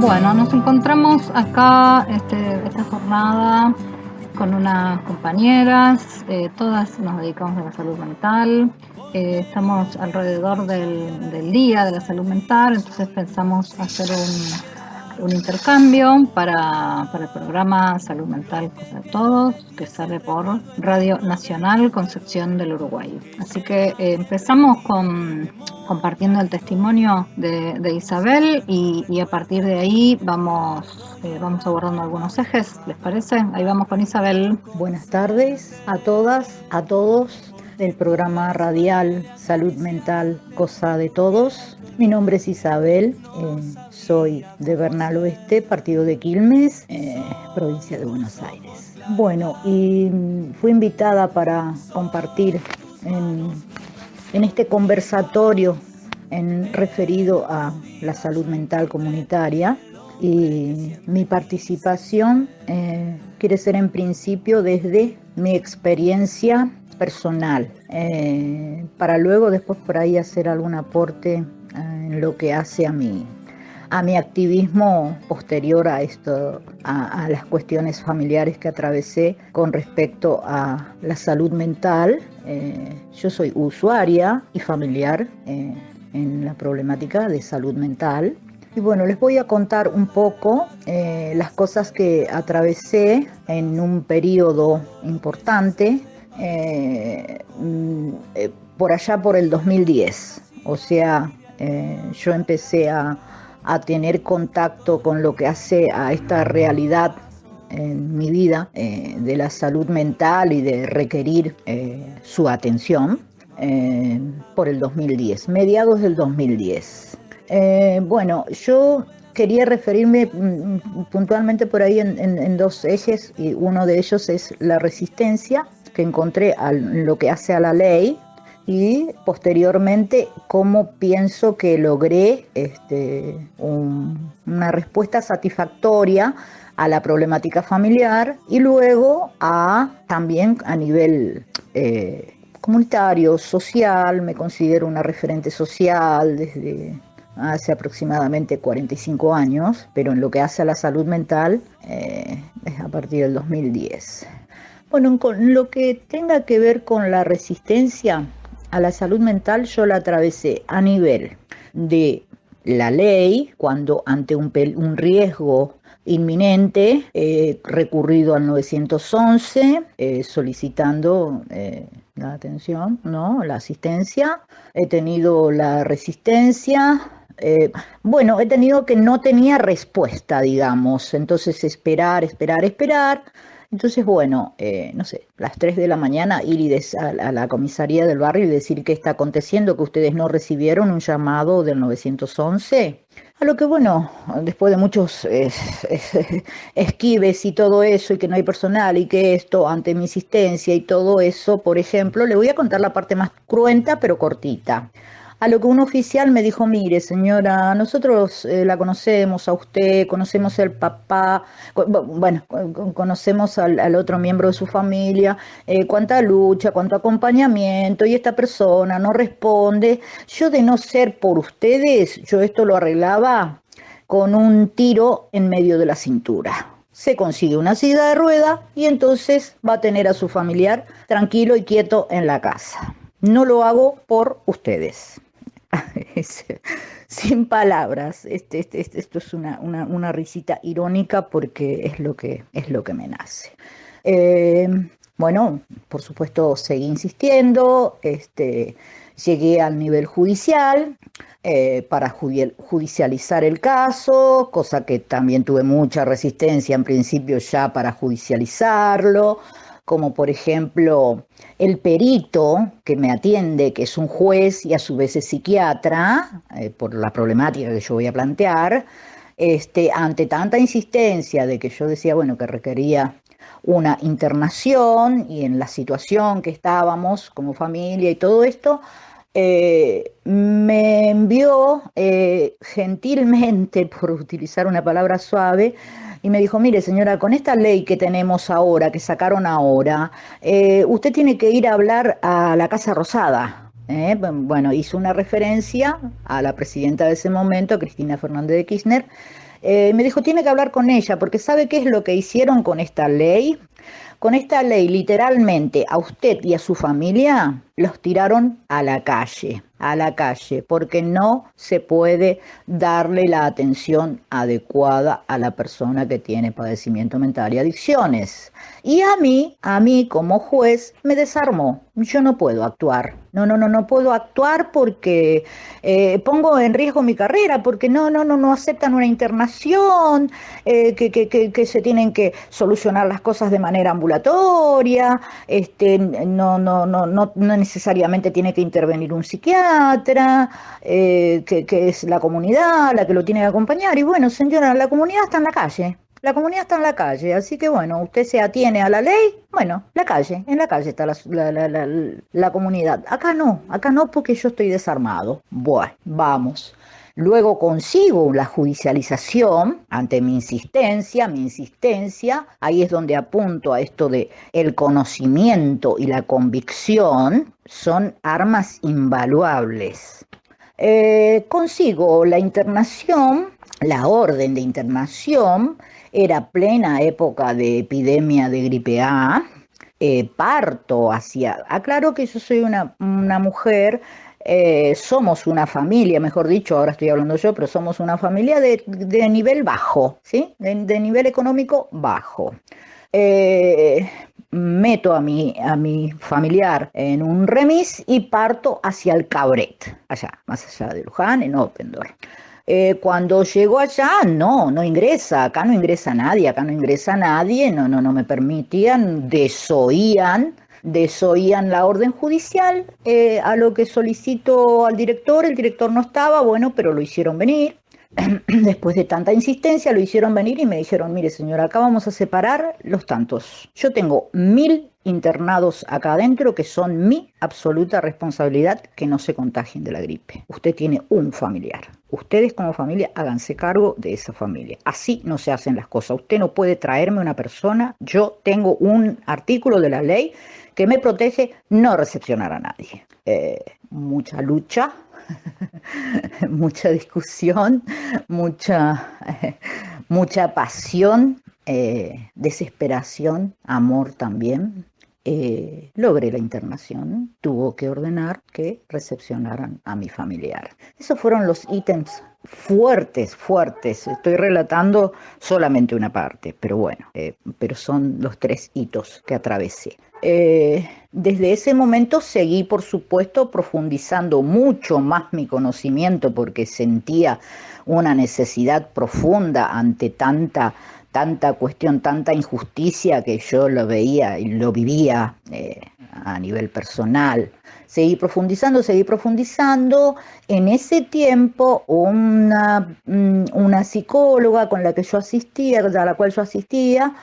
Bueno, nos encontramos acá esta jornada con unas compañeras, todas nos dedicamos a la salud mental, estamos alrededor del Día de la Salud Mental, entonces pensamos hacer un intercambio para el programa Salud Mental Cosa de Todos, que sale por Radio Nacional Concepción del Uruguay. Así que empezamos compartiendo el testimonio de Isabel y a partir de ahí vamos abordando algunos ejes, ¿les parece? Ahí vamos con Isabel. Buenas tardes a todas, a todos del programa radial Salud Mental Cosa de Todos. Mi nombre es Isabel, soy de Bernal Oeste, partido de Quilmes, provincia de Buenos Aires. Bueno, y fui invitada para compartir en este conversatorio referido a la salud mental comunitaria. Y mi participación quiere ser en principio desde mi experiencia personal, para luego después por ahí hacer algún aporte en lo que hace a mi activismo posterior a esto, a las cuestiones familiares que atravesé con respecto a la salud mental. Yo soy usuaria y familiar en la problemática de salud mental. Y bueno, les voy a contar un poco las cosas que atravesé en un periodo importante, por allá por el 2010. O sea, yo empecé a tener contacto con lo que hace a esta realidad en mi vida de la salud mental y de requerir su atención por el 2010, mediados del 2010. Bueno, yo quería referirme puntualmente por ahí en dos ejes, y uno de ellos es la resistencia que encontré a lo que hace a la ley, y posteriormente cómo pienso que logré una respuesta satisfactoria a la problemática familiar, y luego también a nivel comunitario, social. Me considero una referente social desde hace aproximadamente 45 años, pero en lo que hace a la salud mental es a partir del 2010. Bueno, con lo que tenga que ver con la resistencia a la salud mental, yo la atravesé a nivel de la ley, cuando ante un riesgo inminente he recurrido al 911 solicitando la atención, ¿no? La asistencia. He tenido la resistencia. Bueno, he tenido que no tenía respuesta, digamos, entonces esperar. Entonces, bueno, no sé, las 3 de la mañana ir a la comisaría del barrio y decir qué está aconteciendo, que ustedes no recibieron un llamado del 911. A lo que, bueno, después de muchos esquives y todo eso, y que no hay personal, y que esto, ante mi insistencia y todo eso, por ejemplo, le voy a contar la parte más cruenta, pero cortita. A lo que un oficial me dijo: mire, señora, nosotros la conocemos a usted, conocemos al papá, bueno, conocemos al otro miembro de su familia, cuánta lucha, cuánto acompañamiento, y esta persona no responde. Yo, de no ser por ustedes, yo esto lo arreglaba con un tiro en medio de la cintura. Se consigue una silla de rueda y entonces va a tener a su familiar tranquilo y quieto en la casa. No lo hago por ustedes. Sin palabras. Esto es una risita irónica, porque es lo que me nace. Bueno, por supuesto seguí insistiendo, llegué al nivel judicial para judicializar el caso, cosa que también tuve mucha resistencia en principio ya para judicializarlo, como por ejemplo el perito que me atiende, que es un juez y a su vez es psiquiatra, por la problemática que yo voy a plantear. Ante tanta insistencia de que yo decía, bueno, que requería una internación, y en la situación que estábamos como familia y todo esto, me envió gentilmente, por utilizar una palabra suave, y me dijo: mire, señora, con esta ley que tenemos ahora, que sacaron ahora, usted tiene que ir a hablar a la Casa Rosada. Bueno, hizo una referencia a la presidenta de ese momento, Cristina Fernández de Kirchner, Me dijo, tiene que hablar con ella, porque ¿sabe qué es lo que hicieron con esta ley? Con esta ley, literalmente, a usted y a su familia los tiraron a la calle, porque no se puede darle la atención adecuada a la persona que tiene padecimiento mental y adicciones. Y a mí como juez, me desarmó. Yo no puedo actuar. No puedo actuar porque pongo en riesgo mi carrera, porque no aceptan una internación, que se tienen que solucionar las cosas de manera ambulatoria, no necesariamente tiene que intervenir un psiquiatra, que es la comunidad la que lo tiene que acompañar. Y bueno, señora, la comunidad está en la calle. La comunidad está en la calle, así que bueno, usted se atiene a la ley, bueno, en la calle está la comunidad. Acá no porque yo estoy desarmado. Bueno, vamos. Luego consigo la judicialización ante mi insistencia, ahí es donde apunto a esto de el conocimiento y la convicción son armas invaluables. Consigo la internación, la orden de internación, era plena época de epidemia de gripe A, parto hacia... Aclaro que yo soy una mujer, somos una familia, mejor dicho, ahora estoy hablando yo, pero somos una familia de nivel bajo, ¿sí? De nivel económico bajo. Meto a mi familiar en un remis y parto hacia el Cabret, allá, más allá de Luján, en Oppendorf. Cuando llego allá, no ingresa, acá no ingresa nadie, no me permitían, desoían la orden judicial, a lo que solicito al director, el director no estaba, bueno, pero lo hicieron venir. Después de tanta insistencia lo hicieron venir y me dijeron, mire señora, acá vamos a separar los tantos. Yo tengo 1000 internados acá adentro que son mi absoluta responsabilidad que no se contagien de la gripe. Usted tiene un familiar. Ustedes como familia háganse cargo de esa familia. Así no se hacen las cosas. Usted no puede traerme una persona. Yo tengo un artículo de la ley que me protege no recepcionar a nadie. Mucha lucha. Mucha discusión, mucha pasión, desesperación, amor también. Logré la internación, tuvo que ordenar que recepcionaran a mi familiar. Esos fueron los ítems fuertes. Estoy relatando solamente una parte, pero bueno, pero son los 3 hitos que atravesé. Desde ese momento seguí, por supuesto, profundizando mucho más mi conocimiento porque sentía una necesidad profunda ante tanta cuestión, tanta injusticia que yo lo veía y lo vivía a nivel personal. Seguí profundizando. En ese tiempo, una psicóloga con la que yo asistía, a la cual yo asistía,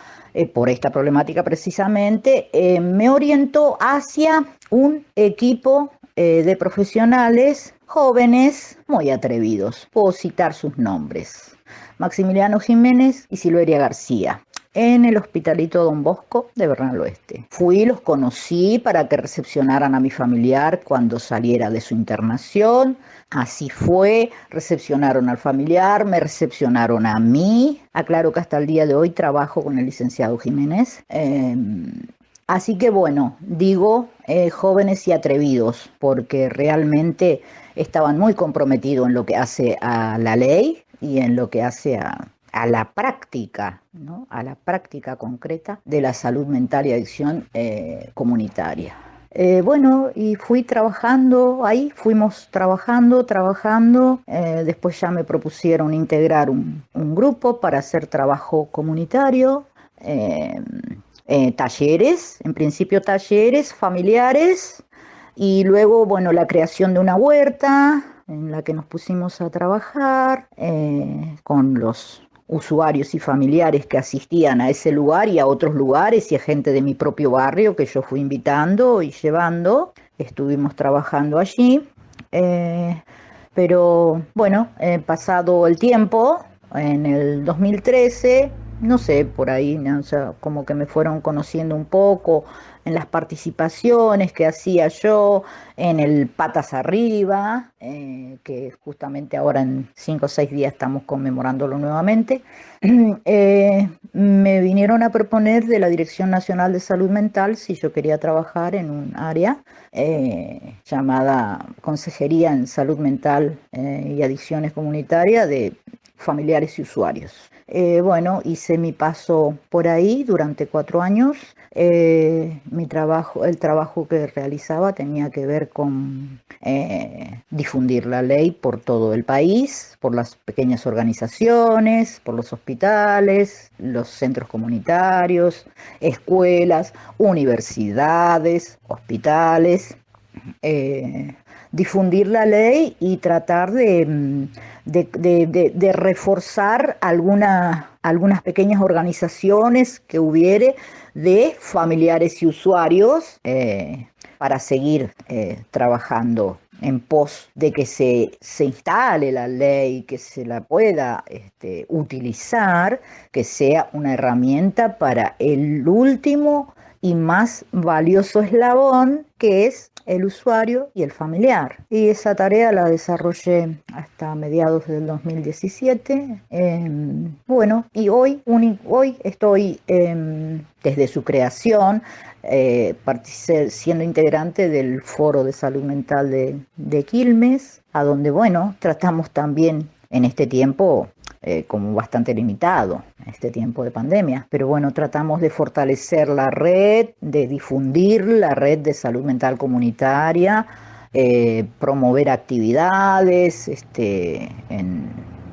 por esta problemática precisamente, me orientó hacia un equipo de profesionales jóvenes muy atrevidos. Puedo citar sus nombres: Maximiliano Jiménez y Silveria García, en el Hospitalito Don Bosco de Bernal Oeste. Los conocí para que recepcionaran a mi familiar cuando saliera de su internación. Así fue, recepcionaron al familiar, me recepcionaron a mí. Aclaro que hasta el día de hoy trabajo con el licenciado Jiménez. Así que bueno, digo jóvenes y atrevidos, porque realmente estaban muy comprometidos en lo que hace a la ley y en lo que hace a la práctica, ¿no? A la práctica concreta de la salud mental y adicción comunitaria. Bueno, y fui trabajando ahí, fuimos trabajando, después ya me propusieron integrar un grupo para hacer trabajo comunitario, talleres, en principio talleres familiares, y luego, bueno, la creación de una huerta en la que nos pusimos a trabajar con los usuarios y familiares que asistían a ese lugar y a otros lugares y a gente de mi propio barrio que yo fui invitando y llevando. Estuvimos trabajando allí, pero bueno, pasado el tiempo, en el 2013, no sé, por ahí, o sea, como que me fueron conociendo un poco, en las participaciones que hacía yo en el Patas Arriba, que justamente ahora en 5 o 6 días estamos conmemorándolo nuevamente. Me vinieron a proponer de la Dirección Nacional de Salud Mental si yo quería trabajar en un área llamada Consejería en Salud Mental y Adicciones Comunitarias de familiares y usuarios. Bueno, hice mi paso por ahí durante 4 años. El trabajo que realizaba tenía que ver con difundir la ley por todo el país, por las pequeñas organizaciones, por los hospitales, los centros comunitarios, escuelas, universidades, hospitales. eh, Difundir la ley y tratar de reforzar algunas pequeñas organizaciones que hubiere de familiares y usuarios para seguir trabajando en pos de que se instale la ley, que se la pueda utilizar, que sea una herramienta para el último y más valioso eslabón, que es el usuario y el familiar. Y esa tarea la desarrollé hasta mediados del 2017. Bueno, y hoy estoy desde su creación, siendo integrante del Foro de Salud Mental de Quilmes, a donde, bueno, tratamos también en este tiempo como bastante limitado, este tiempo de pandemia. Pero bueno, tratamos de fortalecer la red, de difundir la red de salud mental comunitaria, promover actividades en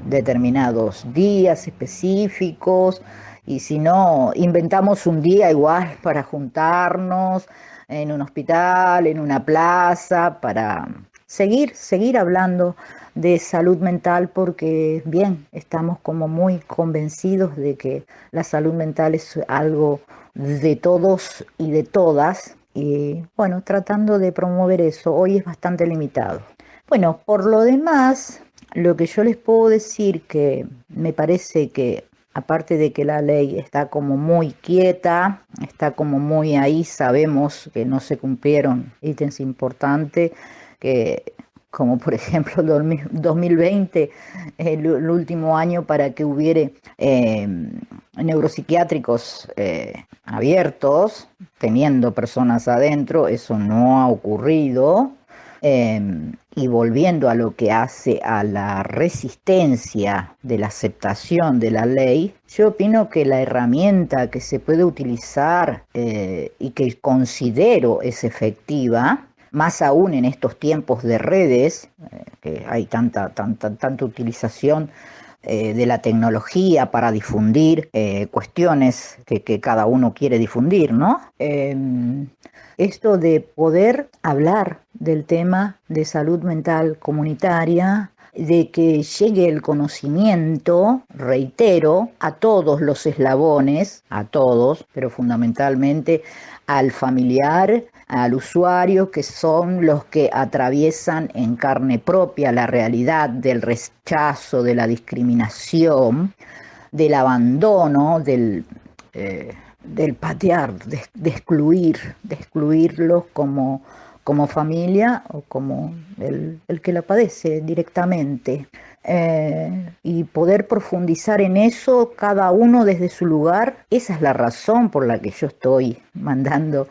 determinados días específicos, y si no, inventamos un día igual para juntarnos en un hospital, en una plaza, para seguir hablando de salud mental, porque bien, estamos como muy convencidos de que la salud mental es algo de todos y de todas, y bueno, tratando de promover eso. Hoy es bastante limitado. Bueno, por lo demás, lo que yo les puedo decir, que me parece que aparte de que la ley está como muy quieta, está como muy ahí, sabemos que no se cumplieron ítems importantes, que como por ejemplo el 2020, el último año para que hubiere neuropsiquiátricos abiertos, teniendo personas adentro. Eso no ha ocurrido. Y volviendo a lo que hace a la resistencia de la aceptación de la ley, yo opino que la herramienta que se puede utilizar y que considero es efectiva, más aún en estos tiempos de redes, que hay tanta utilización de la tecnología para difundir cuestiones que cada uno quiere difundir, ¿no? Esto de poder hablar del tema de salud mental comunitaria, de que llegue el conocimiento, reitero, a todos los eslabones, a todos, pero fundamentalmente al familiar, al usuario, que son los que atraviesan en carne propia la realidad del rechazo, de la discriminación, del abandono, del patear, de excluirlos como familia o como el que la padece directamente. Y poder profundizar en eso, cada uno desde su lugar. Esa es la razón por la que yo estoy mandando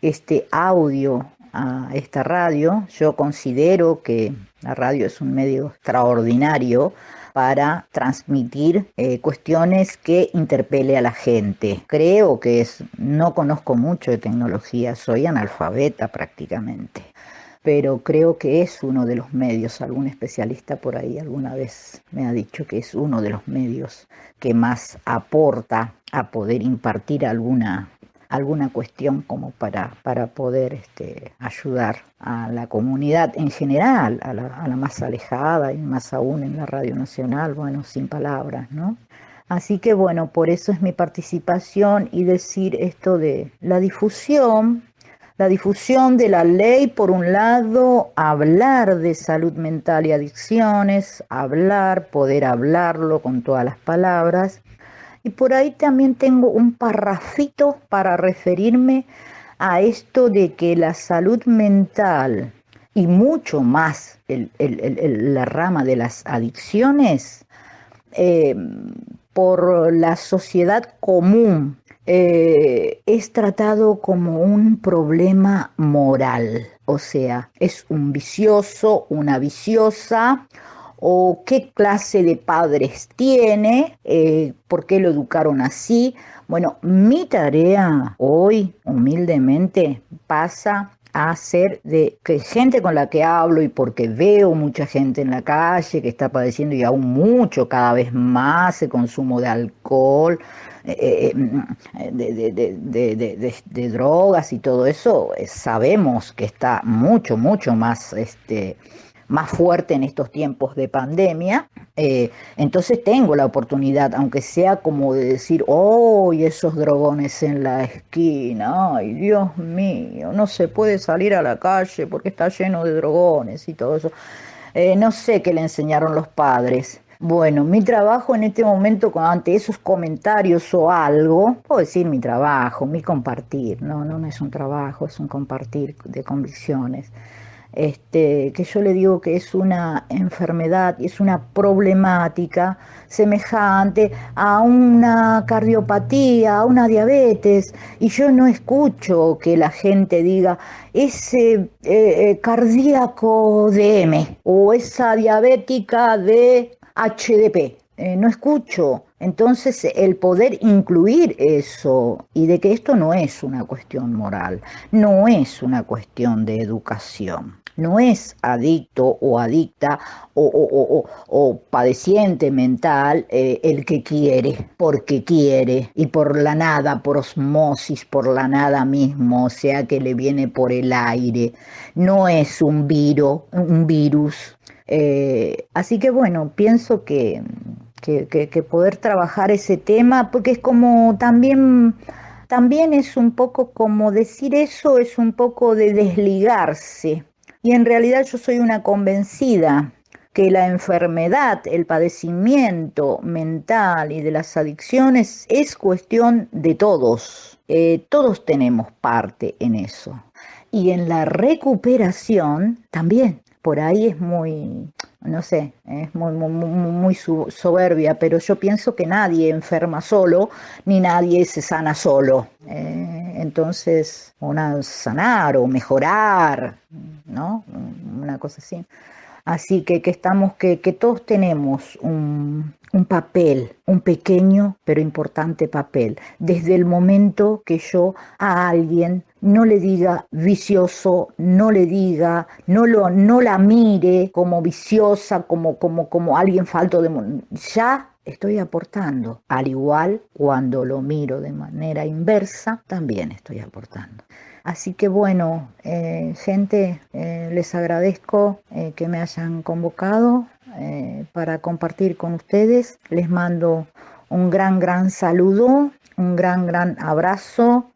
este audio a esta radio. Yo considero que la radio es un medio extraordinario para transmitir cuestiones que interpele a la gente. Creo que no conozco mucho de tecnología, soy analfabeta prácticamente, pero creo que es uno de los medios. Algún especialista por ahí alguna vez me ha dicho que es uno de los medios que más aporta a poder impartir alguna cuestión, como para poder ayudar a la comunidad en general, a la más alejada, y más aún en la Radio Nacional, bueno, sin palabras, ¿no? Así que bueno, por eso es mi participación, y decir esto de la difusión de la ley. Por un lado, hablar de salud mental y adicciones, poder hablarlo con todas las palabras. Y por ahí también tengo un parrafito para referirme a esto de que la salud mental y mucho más la rama de las adicciones, eh, por la sociedad común, es tratado como un problema moral. O sea, es un vicioso, una viciosa, o qué clase de padres tiene, por qué lo educaron así. Bueno, mi tarea hoy, humildemente, pasa a ser de que gente con la que hablo y porque veo mucha gente en la calle que está padeciendo y aún mucho, cada vez más, el consumo de alcohol, de drogas y todo eso, sabemos que está mucho, mucho más más fuerte en estos tiempos de pandemia. Entonces tengo la oportunidad, aunque sea como de decir, oh, y esos drogones en la esquina, ay, Dios mío, no se puede salir a la calle porque está lleno de drogones y todo eso. No sé qué le enseñaron los padres. Bueno, mi trabajo en este momento, ante esos comentarios o algo, puedo decir mi trabajo, mi compartir, no es un trabajo, es un compartir de convicciones. Que yo le digo que es una enfermedad y es una problemática semejante a una cardiopatía, a una diabetes, y yo no escucho que la gente diga ese cardíaco de M o esa diabética de HDP. No escucho. Entonces, el poder incluir eso y de que esto no es una cuestión moral, no es una cuestión de educación, no es adicto o adicta o padeciente mental el que quiere, porque quiere y por la nada, por osmosis, por la nada mismo, o sea que le viene por el aire, no es un virus. Así que bueno, pienso que poder trabajar ese tema, porque es como también es un poco como decir eso, es un poco de desligarse. Y en realidad yo soy una convencida que la enfermedad, el padecimiento mental y de las adicciones es cuestión de todos. Todos tenemos parte en eso. Y en la recuperación también. Por ahí es muy, no sé, es muy soberbia, pero yo pienso que nadie enferma solo, ni nadie se sana solo. Entonces, sanar o mejorar, ¿no? Una cosa así. Así que estamos, que todos tenemos un papel, un pequeño pero importante papel. Desde el momento que yo a alguien no le diga vicioso, no le diga, no la mire como viciosa, como alguien falto de... Ya estoy aportando. Al igual, cuando lo miro de manera inversa, también estoy aportando. Así que bueno, gente, les agradezco que me hayan convocado para compartir con ustedes. Les mando un gran saludo, un gran abrazo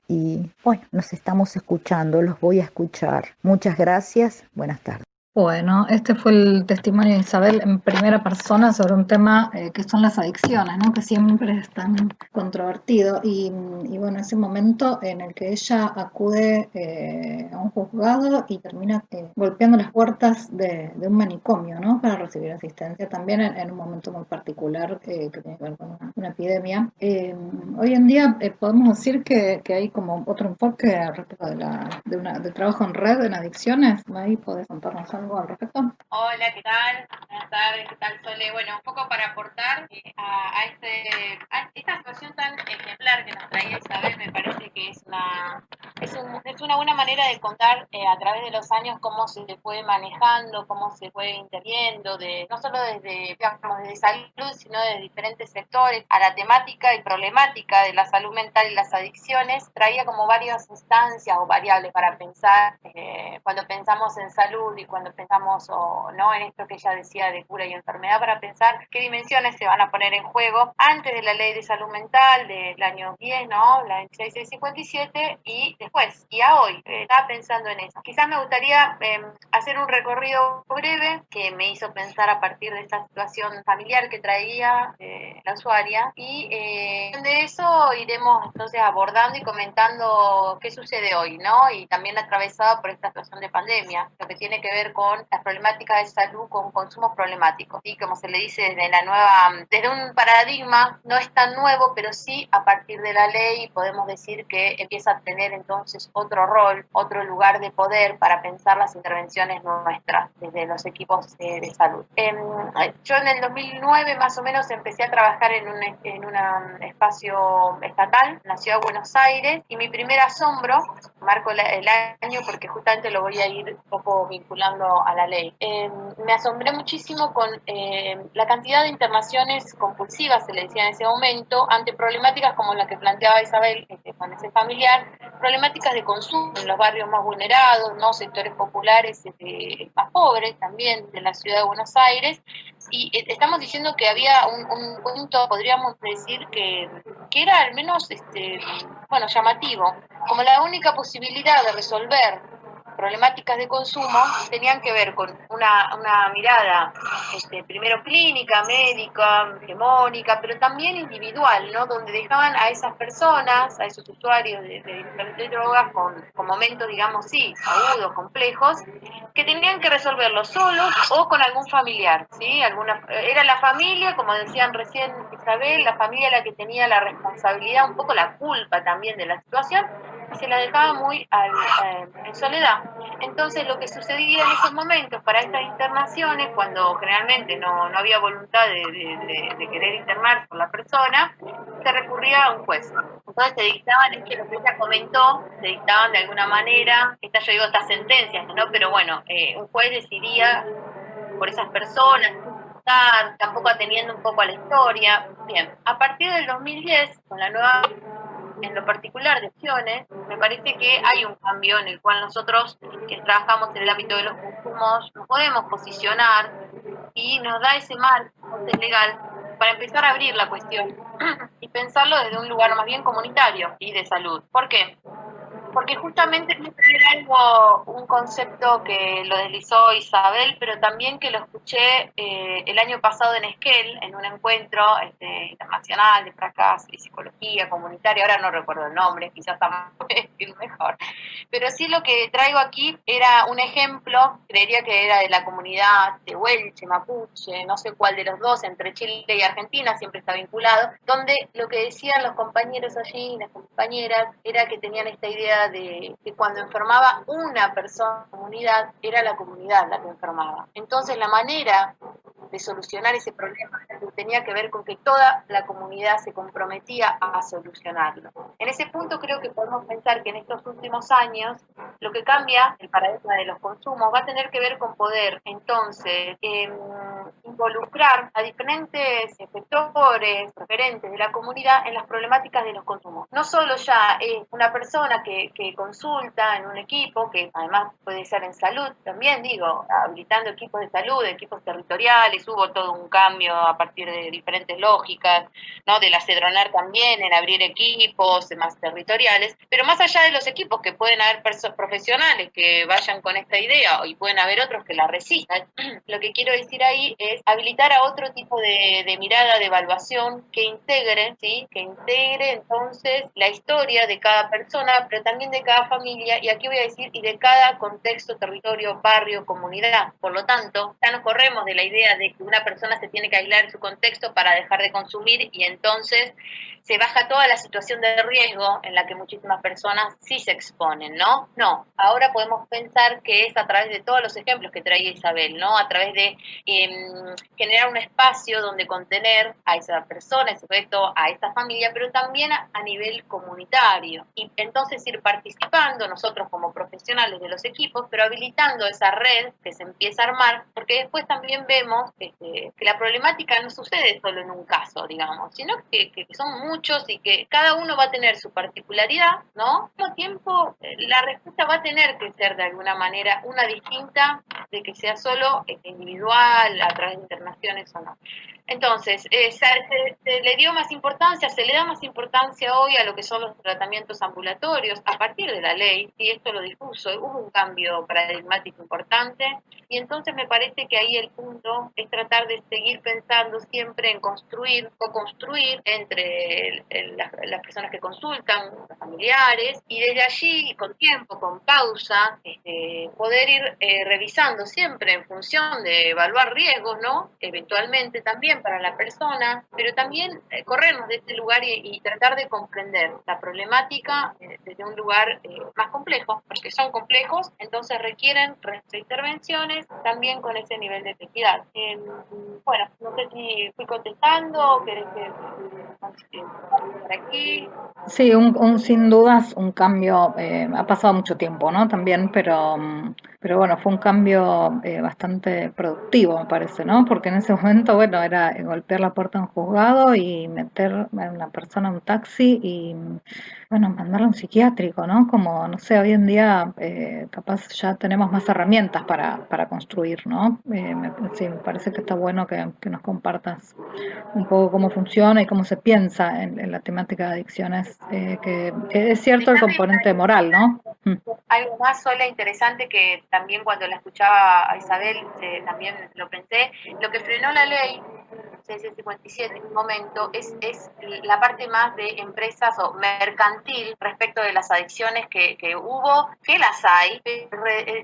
y bueno, nos estamos escuchando, los voy a escuchar. Muchas gracias, buenas tardes. Bueno, este fue el testimonio de Isabel en primera persona sobre un tema que son las adicciones, ¿no? Que siempre es tan controvertido. Y bueno, ese momento en el que ella acude a un juzgado y termina golpeando las puertas de un manicomio, ¿no? Para recibir asistencia, también en un momento muy particular que tiene que ver con una epidemia. Hoy en día podemos decir que hay como otro enfoque respecto del trabajo en red en adicciones. Ahí podés contarnos algo al respecto. Hola, ¿qué tal? Buenas tardes, ¿qué tal, Sole? Bueno, un poco para aportar a esta situación tan ejemplar que nos traía Isabel, me parece que es una buena manera de contar a través de los años cómo se fue manejando, cómo se fue interviniendo, no solo desde salud, sino de diferentes sectores, a la temática y problemática de la salud mental y las adicciones. Traía como varias instancias o variables para pensar cuando pensamos en salud y cuando pensamos no en esto que ella decía de cura y enfermedad, para pensar qué dimensiones se van a poner en juego antes de la ley de salud mental del año 10, ¿no? La 2657, y después y a hoy. Estaba pensando en eso. Quizás me gustaría hacer un recorrido breve que me hizo pensar a partir de esta situación familiar que traía la usuaria, y de eso iremos entonces abordando y comentando qué sucede hoy, ¿no? Y también atravesado por esta situación de pandemia, lo que tiene que ver con las problemáticas de salud, con consumos problemáticos, ¿sí? Como se le dice desde un paradigma, no es tan nuevo, pero sí a partir de la ley podemos decir que empieza a tener entonces otro rol, otro lugar de poder para pensar las intervenciones nuestras desde los equipos de salud. Yo en el 2009 más o menos empecé a trabajar en un espacio estatal en la ciudad de Buenos Aires, y mi primer asombro, marco el año porque justamente lo voy a ir un poco vinculando a la ley, me asombré muchísimo con la cantidad de internaciones compulsivas, se le decía en ese momento, ante problemáticas como la que planteaba Isabel con ese familiar, problemáticas de consumo en los barrios más vulnerados, ¿no? Sectores populares más pobres también de la ciudad de Buenos Aires, y estamos diciendo que había un punto, podríamos decir, que era al menos llamativo, como la única posibilidad de resolver problemáticas de consumo tenían que ver con una mirada primero clínica, médica, hegemónica, pero también individual, ¿no? Donde dejaban a esas personas, a esos usuarios de diferentes drogas con momentos, digamos, sí, agudos, complejos, que tenían que resolverlo solos o con algún familiar, ¿sí? Era la familia, como decían recién Isabel, la familia la que tenía la responsabilidad, un poco la culpa también de la situación, y se la dejaba muy en soledad. Entonces lo que sucedía en esos momentos para estas internaciones, cuando generalmente no había voluntad de querer internar por la persona, se recurría a un juez. Entonces se dictaban, es que lo que ella comentó, se dictaban de alguna manera, estas sentencias, ¿no? Pero bueno, un juez decidía por esas personas, tampoco atendiendo un poco a la historia. Bien, a partir del 2010, con la nueva, en lo particular de opciones, me parece que hay un cambio en el cual nosotros, que trabajamos en el ámbito de los consumos, nos podemos posicionar y nos da ese marco legal para empezar a abrir la cuestión y pensarlo desde un lugar más bien comunitario y de salud. ¿Por qué? Porque justamente era un concepto que lo deslizó Isabel, pero también que lo escuché el año pasado en Esquel, en un encuentro internacional de fracaso y psicología comunitaria, ahora no recuerdo el nombre, quizás está mejor, pero sí lo que traigo aquí era un ejemplo, creería que era de la comunidad de Huelche, Mapuche, no sé cuál de los dos, entre Chile y Argentina, siempre está vinculado, donde lo que decían los compañeros allí, las compañeras, era que tenían esta idea de que cuando enfermaba una persona en la comunidad, era la comunidad la que enfermaba. Entonces la manera de solucionar ese problema tenía que ver con que toda la comunidad se comprometía a solucionarlo. En ese punto creo que podemos pensar que en estos últimos años lo que cambia el paradigma de los consumos va a tener que ver con poder entonces involucrar a diferentes sectores, referentes de la comunidad en las problemáticas de los consumos. No solo ya una persona que consulta en un equipo, que además puede ser en salud, también digo, habilitando equipos de salud, equipos territoriales, hubo todo un cambio a partir de diferentes lógicas, ¿no? De la Cedronar también, en abrir equipos más territoriales, pero más allá de los equipos, que pueden haber profesionales que vayan con esta idea y pueden haber otros que la resistan, lo que quiero decir ahí es habilitar a otro tipo de mirada, de evaluación que integre, ¿sí? Que integre entonces la historia de cada persona, pero también de cada familia, y aquí voy a decir, y de cada contexto, territorio, barrio, comunidad. Por lo tanto, ya nos corremos de la idea de que una persona se tiene que aislar en su contexto para dejar de consumir, y entonces se baja toda la situación de riesgo en la que muchísimas personas sí se exponen, ¿no? No, ahora podemos pensar que es a través de todos los ejemplos que traía Isabel, ¿no? A través de generar un espacio donde contener a esa persona, ese sujeto, a esta familia, pero también a nivel comunitario. Y entonces ir participando nosotros como profesionales de los equipos, pero habilitando esa red que se empieza a armar, porque después también vemos que la problemática no sucede solo en un caso, digamos, sino que son muchos y que cada uno va a tener su particularidad, ¿no? Al mismo tiempo, la respuesta va a tener que ser de alguna manera una distinta de que sea solo individual, a través de internaciones o no. Entonces, se le dio más importancia, se le da más importancia hoy a lo que son los tratamientos ambulatorios a partir de la ley, y esto lo dispuso, hubo un cambio paradigmático importante, y entonces me parece que ahí el punto es tratar de seguir pensando siempre en construir, co-construir entre las personas que consultan, los familiares, y desde allí, con tiempo, con pausa, poder ir revisando siempre en función de evaluar riesgos, ¿no? Eventualmente también para la persona, pero también corrernos de este lugar y tratar de comprender la problemática desde un lugar más complejo, porque son complejos, entonces requieren intervenciones también con ese nivel de equidad. Bueno, no sé si fui contestando, querés que por aquí. Sí, sin dudas un cambio, ha pasado mucho tiempo, ¿no? También, pero bueno, fue un cambio bastante productivo, me parece, ¿no? Porque en ese momento, bueno, era golpear la puerta de un juzgado y meter a una persona en un taxi y, bueno, mandarla a un psiquiátrico, ¿no? Como, no sé, hoy en día capaz ya tenemos más herramientas para construir, ¿no? Sí, me parece que está bueno que nos compartas un poco cómo funciona y cómo se piensa en la temática de adicciones, que es cierto el componente moral, ¿no? Algo más sola interesante que también cuando la escuchaba a Isabel también lo pensé, lo que frenó la ley 657 en un momento es la parte más de empresas o mercantil respecto de las adicciones que hubo, que las hay,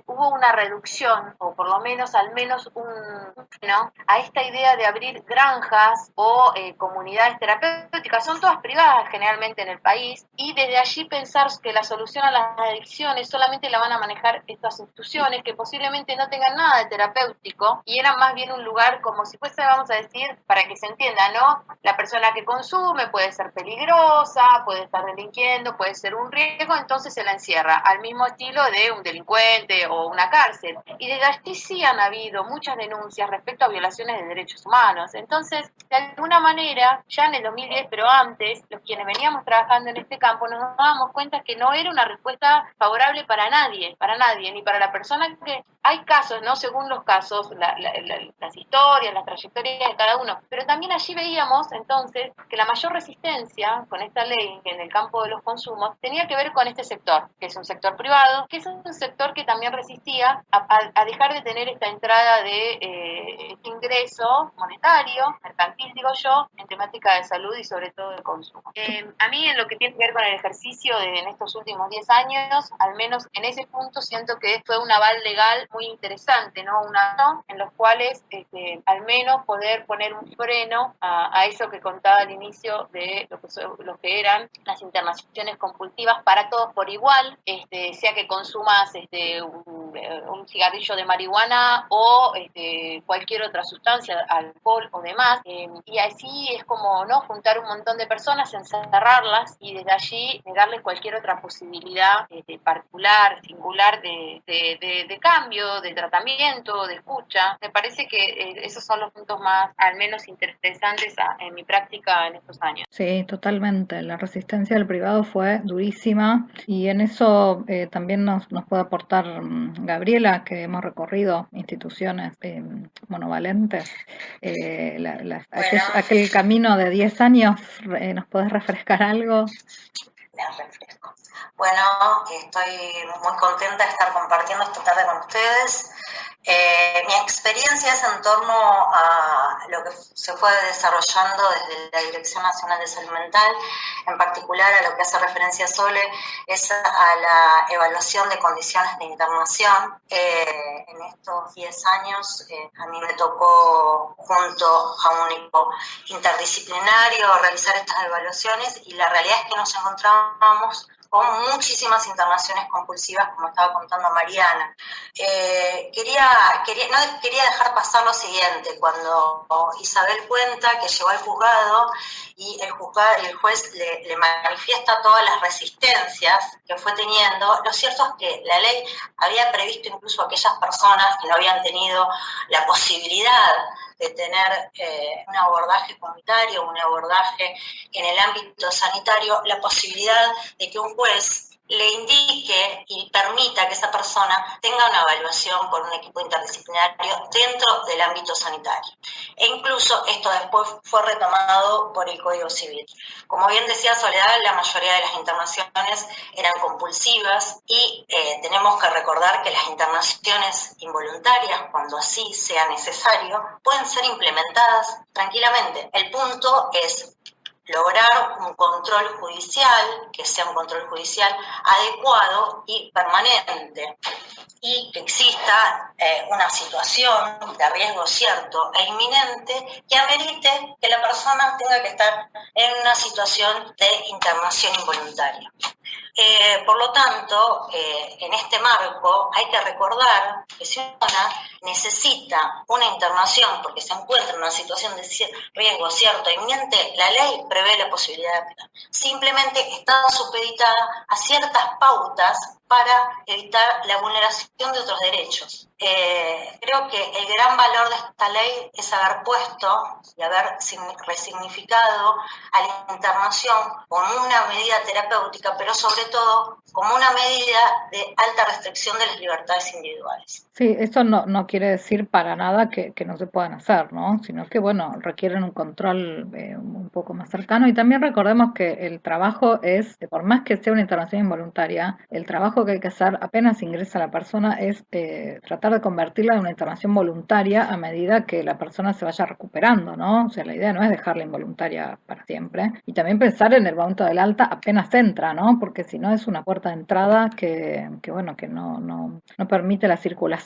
hubo una reducción o por lo menos al menos ¿no? A esta idea de abrir granjas o comunidades terapéuticas, son todas privadas generalmente en el país, y desde allí pensar que la solución a las adicciones solamente la van a manejar estas instituciones que posiblemente no tengan nada de terapéutico y eran más bien un lugar como si fuese, vamos a decir, para que se entienda, ¿no? La persona que consume puede ser peligrosa, puede estar delinquiendo, puede ser un riesgo, entonces se la encierra, al mismo estilo de un delincuente o una cárcel. Y desde allí sí han habido muchas denuncias respecto a violaciones de derechos humanos. Entonces, de alguna manera, ya en el 2010, pero antes, los quienes veníamos trabajando en este campo, nos dábamos cuenta que no era una respuesta favorable para nadie, ni para la persona que... Hay casos, ¿no? Según los casos, las historias, las trayectorias de cada uno, pero también allí veíamos entonces que la mayor resistencia con esta ley en el campo de los consumos tenía que ver con este sector, que es un sector privado, que es un sector que también resistía a dejar de tener esta entrada de este ingreso monetario, mercantil digo yo, en temática de salud y sobre todo de consumo. A mí en lo que tiene que ver con el ejercicio en estos últimos 10 años, al menos en ese punto siento que fue un aval legal muy interesante, ¿no? En los cuales al menos poder poner un freno a eso que contaba al inicio de lo que eran las internaciones compulsivas para todos por igual, sea que consumas un cigarrillo de marihuana o cualquier otra sustancia, alcohol o demás, y así es como no juntar un montón de personas, encerrarlas y desde allí negarles cualquier otra posibilidad particular, singular de cambio, de tratamiento, de escucha. Me parece que esos son los puntos más, al menos, interesantes en mi práctica en estos años. Sí, totalmente. La resistencia del privado fue durísima y en eso también nos puede aportar Gabriela, que hemos recorrido instituciones monovalentes. Aquel camino de 10 años, ¿nos podés refrescar algo? Les refresco. Bueno, estoy muy contenta de estar compartiendo esta tarde con ustedes. Mi experiencia es en torno a lo que se fue desarrollando desde la Dirección Nacional de Salud Mental, en particular a lo que hace referencia Sole, es a la evaluación de condiciones de internación. En estos 10 años a mí me tocó, junto a un equipo interdisciplinario, realizar estas evaluaciones y la realidad es que nos encontrábamos con muchísimas internaciones compulsivas, como estaba contando Mariana. No quería dejar pasar lo siguiente, cuando Isabel cuenta que llegó al juzgado y el juez le manifiesta todas las resistencias que fue teniendo. Lo cierto es que la ley había previsto incluso a aquellas personas que no habían tenido la posibilidad de tener un abordaje comunitario, un abordaje en el ámbito sanitario, la posibilidad de que un juez le indique y permita que esa persona tenga una evaluación por un equipo interdisciplinario dentro del ámbito sanitario. E incluso esto después fue retomado por el Código Civil. Como bien decía Soledad, la mayoría de las internaciones eran compulsivas y tenemos que recordar que las internaciones involuntarias, cuando así sea necesario, pueden ser implementadas tranquilamente. El punto es lograr un control judicial, que sea un control judicial adecuado y permanente, y que exista una situación de riesgo cierto e inminente que amerite que la persona tenga que estar en una situación de internación involuntaria. Por lo tanto, en este marco hay que recordar que si una persona necesita una internación porque se encuentra en una situación de riesgo cierto e inminente, la ley prevé la posibilidad de aplicar. Simplemente está supeditada a ciertas pautas para evitar la vulneración de otros derechos. Creo que el gran valor de esta ley es haber puesto y haber resignificado a la internación como una medida terapéutica, pero sobre todo como una medida de alta restricción de las libertades individuales. Sí, eso no quiere decir para nada que no se puedan hacer, ¿no? Sino que, bueno, requieren un control un poco más cercano. Y también recordemos que el trabajo es, por más que sea una internación involuntaria, el trabajo que hay que hacer apenas ingresa la persona es tratar de convertirla en una internación voluntaria a medida que la persona se vaya recuperando, ¿no? O sea, la idea no es dejarla involuntaria para siempre. Y también pensar en el momento del alta apenas entra, ¿no? Porque si no es una puerta de entrada que no permite la circulación.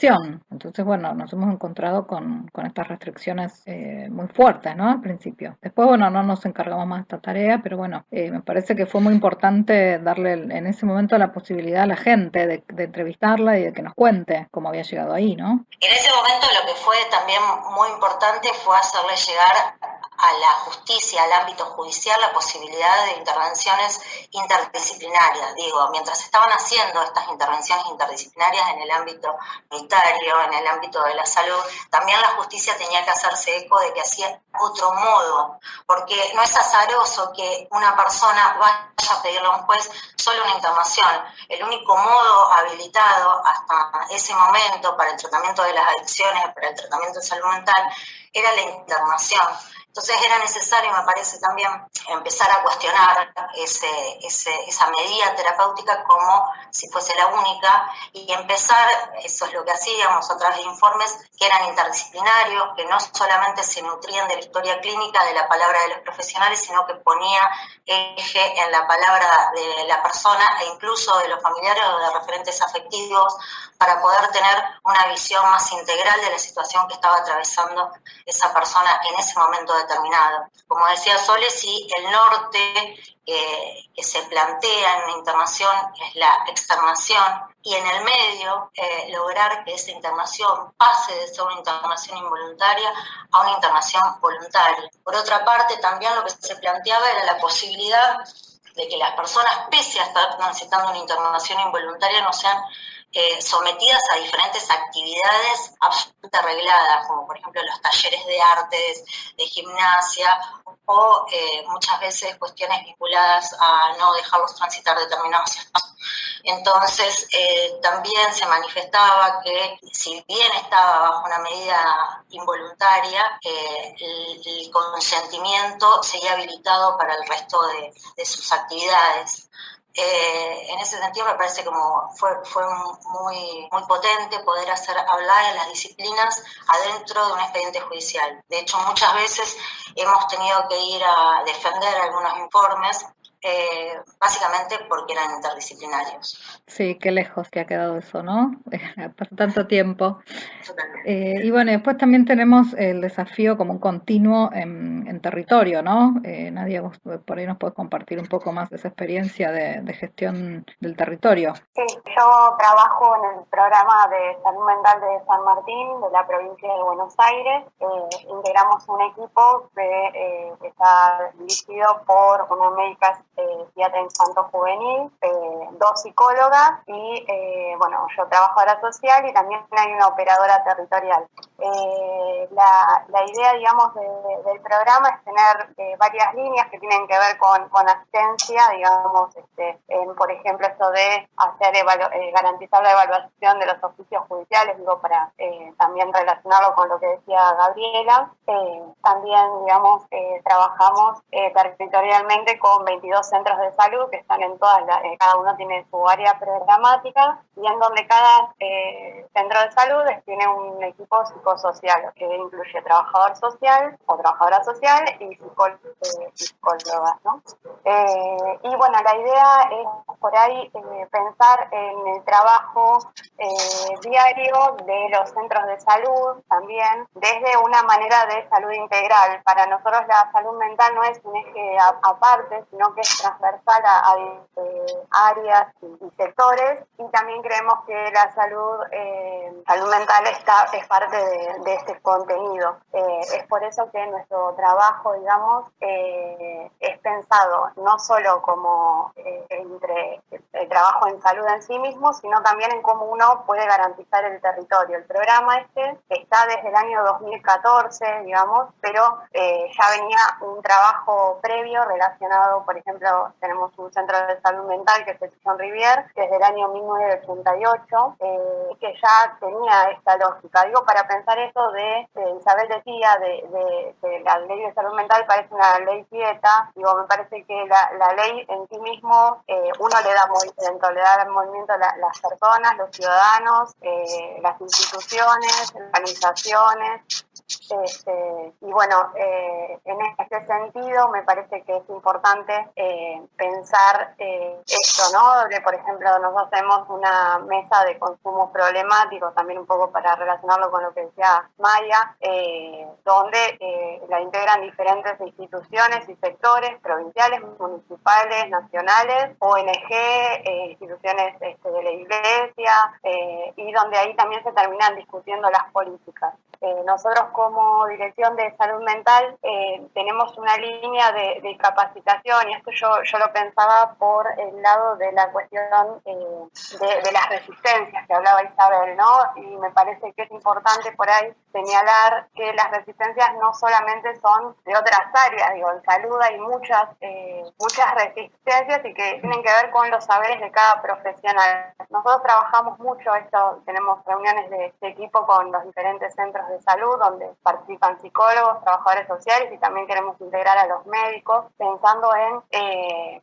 Entonces, bueno, nos hemos encontrado con estas restricciones muy fuertes, ¿no? Al principio. Después, bueno, no nos encargamos más de esta tarea, pero bueno, me parece que fue muy importante darle en ese momento la posibilidad a la gente de entrevistarla y de que nos cuente cómo había llegado ahí, ¿no? En ese momento lo que fue también muy importante fue hacerle llegar a la justicia, al ámbito judicial, la posibilidad de intervenciones interdisciplinarias. Digo, mientras estaban haciendo estas intervenciones interdisciplinarias en el ámbito sanitario, en el ámbito de la salud, también la justicia tenía que hacerse eco de que hacía otro modo, porque no es azaroso que una persona vaya a pedirle a un juez solo una internación. El único modo habilitado hasta ese momento para el tratamiento de las adicciones, para el tratamiento de salud mental, era la internación. Entonces era necesario, me parece, también empezar a cuestionar esa medida terapéutica como si fuese la única y empezar, eso es lo que hacíamos a través de informes que eran interdisciplinarios, que no solamente se nutrían de la historia clínica, de la palabra de los profesionales, sino que ponía eje en la palabra de la persona e incluso de los familiares o de referentes afectivos para poder tener una visión más integral de la situación que estaba atravesando esa persona en ese momento determinado. Como decía Sole, sí, el norte que se plantea en una internación es la externación y en el medio lograr que esa internación pase de ser una internación involuntaria a una internación voluntaria. Por otra parte, también lo que se planteaba era la posibilidad de que las personas, pese a estar transitando una internación involuntaria, no sean sometidas a diferentes actividades absolutamente regladas, como por ejemplo los talleres de artes, de gimnasia, o muchas veces cuestiones vinculadas a no dejarlos transitar determinados espacios. Entonces, también se manifestaba que, si bien estaba bajo una medida involuntaria, el consentimiento seguía habilitado para el resto de sus actividades. En ese sentido me parece como fue muy potente poder hacer hablar en las disciplinas adentro de un expediente judicial. De hecho, muchas veces hemos tenido que ir a defender algunos informes básicamente porque eran interdisciplinarios. Sí, qué lejos que ha quedado eso, ¿no? Por tanto tiempo. Y bueno, después también tenemos el desafío como un continuo en territorio, ¿no? Nadia, vos por ahí nos podés compartir un poco más de esa experiencia de gestión del territorio. Sí, yo trabajo en el programa de salud mental de San Martín, de la provincia de Buenos Aires. Integramos un equipo que está dirigido por una médica psiquiatra infanto-juvenil, 2 psicólogas y, bueno, yo trabajadora social y también hay una operadora territorial. La idea, digamos, del programa es tener varias líneas que tienen que ver con asistencia, digamos, por ejemplo, esto de hacer garantizar la evaluación de los oficios judiciales, digo, para también relacionarlo con lo que decía Gabriela. También, digamos, trabajamos territorialmente con 22 centros de salud que están en todas cada uno tiene su área programática y en donde cada centro de salud tiene un equipo psicosocial que incluye trabajador social o trabajadora social y psicólogas, ¿no? Y bueno, la idea es por ahí pensar en el trabajo diario de los centros de salud también desde una manera de salud integral. Para nosotros la salud mental no es un eje aparte, sino que es transversal a áreas y sectores, y también creemos que la salud mental es parte de este contenido. Es por eso que nuestro trabajo, digamos, es pensado no solo como entre el trabajo en salud en sí mismo, sino también en cómo uno puede garantizar el territorio. El programa está desde el año 2014, digamos, pero ya venía un trabajo previo relacionado, por ejemplo, tenemos un centro de salud mental que es el John Rivier, desde el año 1988, que ya tenía esta lógica. Digo, para pensar eso Isabel decía, de la ley de salud mental parece una ley quieta, digo, me parece que la ley en sí mismo, uno le da movimiento a las personas, los ciudadanos, las instituciones, organizaciones, y bueno, en este sentido me parece que es importante pensar esto, ¿no? Por ejemplo, nosotros tenemos una mesa de consumo problemático, también un poco para relacionarlo con lo que decía Maya, donde la integran diferentes instituciones y sectores provinciales, municipales, nacionales, ONG, instituciones de la iglesia, y donde ahí también se terminan discutiendo las políticas. Nosotros como Dirección de Salud Mental tenemos una línea de capacitación, y esto yo lo pensaba por el lado de la cuestión de las resistencias que hablaba Isabel, ¿no? Y me parece que es importante por ahí señalar que las resistencias no solamente son de otras áreas, digo, en salud hay muchas resistencias y que tienen que ver con los saberes de cada profesional. Nosotros trabajamos mucho esto, tenemos reuniones de equipo con los diferentes centros de salud donde participan psicólogos, trabajadores sociales, y también queremos integrar a los médicos pensando en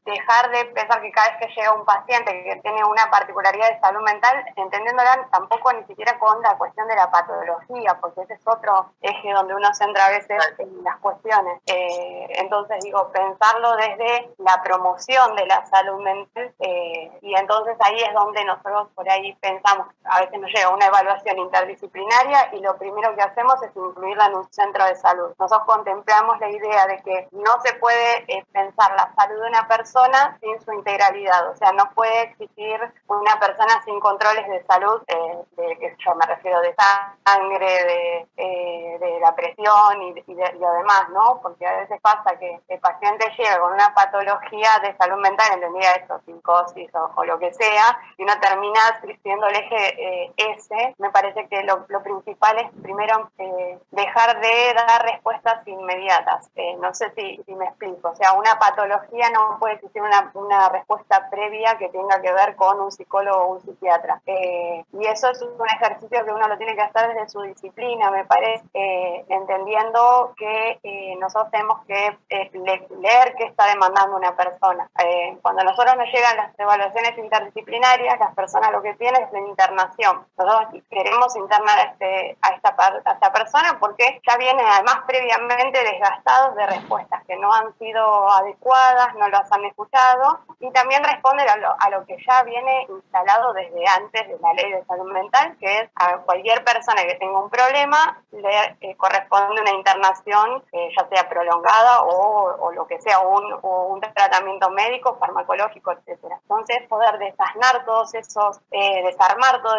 dejar de pensar que cada vez que llega un paciente que tiene una particularidad de salud mental, entendiéndola tampoco ni siquiera con la cuestión de la patología, porque ese es otro eje donde uno centra a veces en las cuestiones. Entonces digo, pensarlo desde la promoción de la salud mental, y entonces ahí es donde nosotros por ahí pensamos, a veces nos llega una evaluación interdisciplinaria y lo primero que hacemos es incluirla en un centro de salud. Nosotros contemplamos la idea de que no se puede pensar la salud de una persona sin su integralidad, o sea, no puede existir una persona sin controles de salud, que yo me refiero de sangre, de la presión y lo demás, ¿no? Porque a veces pasa que el paciente llega con una patología de salud mental, entendida esto, psicosis o lo que sea, y uno termina siendo el eje ese. Me parece que lo principal es primero dejar de dar respuestas inmediatas. No sé si me explico. O sea, una patología no puede existir una respuesta previa que tenga que ver con un psicólogo o un psiquiatra. Y eso es un ejercicio que uno lo tiene que hacer desde su disciplina, me parece, entendiendo que nosotros tenemos que leer qué está demandando una persona. Cuando a nosotros nos llegan las evaluaciones interdisciplinarias, las personas lo que tienen es una internación. Nosotros queremos internar a esta persona porque ya vienen además previamente desgastados de respuestas que no han sido adecuadas, no las han escuchado, y también responden a lo que ya viene instalado desde antes de la ley de salud mental, que es a cualquier persona que tenga un problema le corresponde una internación, ya sea prolongada o lo que sea, o un tratamiento médico, farmacológico, etcétera. Entonces, poder desarmar todo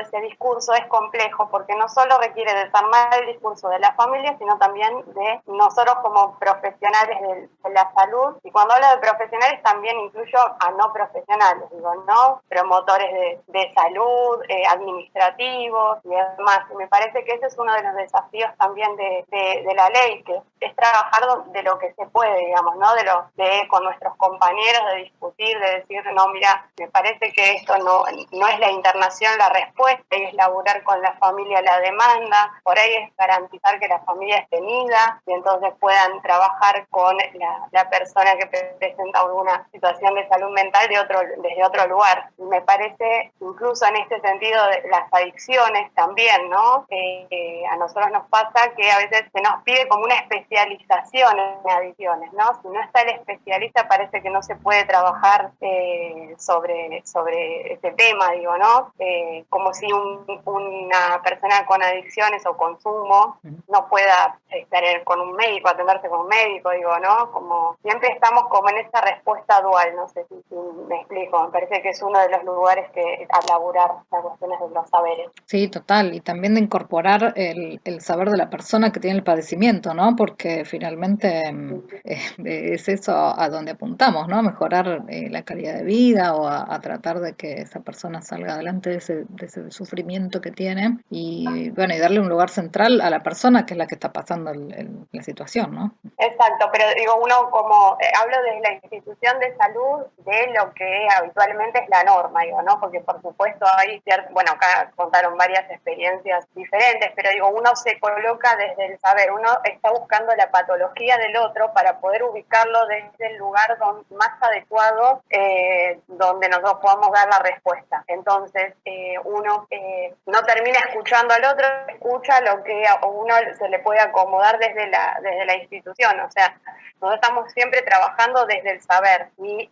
ese discurso es complejo, porque no solo requiere desarmar está el discurso de la familia, sino también de nosotros como profesionales de la salud. Y cuando hablo de profesionales también incluyo a no profesionales, digo, no promotores de salud, administrativos y demás. Y me parece que ese es uno de los desafíos también de la ley, que es trabajar de lo que se puede, digamos, ¿no? De con nuestros compañeros, de discutir, de decir, no, mira, me parece que esto no es la internación la respuesta, es laburar con la familia la demanda, por ahí es garantizar que la familia esté unida y entonces puedan trabajar con la persona que presenta alguna situación de salud mental desde otro lugar. Me parece, incluso en este sentido, de las adicciones también, ¿no? A nosotros nos pasa que a veces se nos pide como una especialización en adicciones, ¿no? Si no está el especialista, parece que no se puede trabajar sobre este tema, digo, ¿no? Como si una persona con adicciones o consumo no pueda estar con un médico, atenderse con un médico, digo, ¿no? Como siempre estamos como en esa respuesta dual, no sé si me explico, me parece que es uno de los lugares que a laburar las cuestiones de los saberes. Sí, total, y también de incorporar el saber de la persona que tiene el padecimiento, ¿no? Porque finalmente es eso a donde apuntamos, ¿no? Mejorar la calidad de vida o a tratar de que esa persona salga adelante de ese sufrimiento que tiene y bueno, y darle un lugar central a la persona que es la que está pasando la situación, ¿no? Exacto, pero digo, uno como, hablo desde la institución de salud de lo que habitualmente es la norma, digo, ¿no? Porque por supuesto hay, bueno, acá contaron varias experiencias diferentes, pero digo, uno se coloca desde el saber, uno está buscando la patología del otro para poder ubicarlo desde el lugar más adecuado donde nosotros podamos dar la respuesta. Entonces, uno no termina escuchando al otro, escucha lo que a uno se le puede acomodar desde la institución. O sea, nosotros estamos siempre trabajando desde el saber y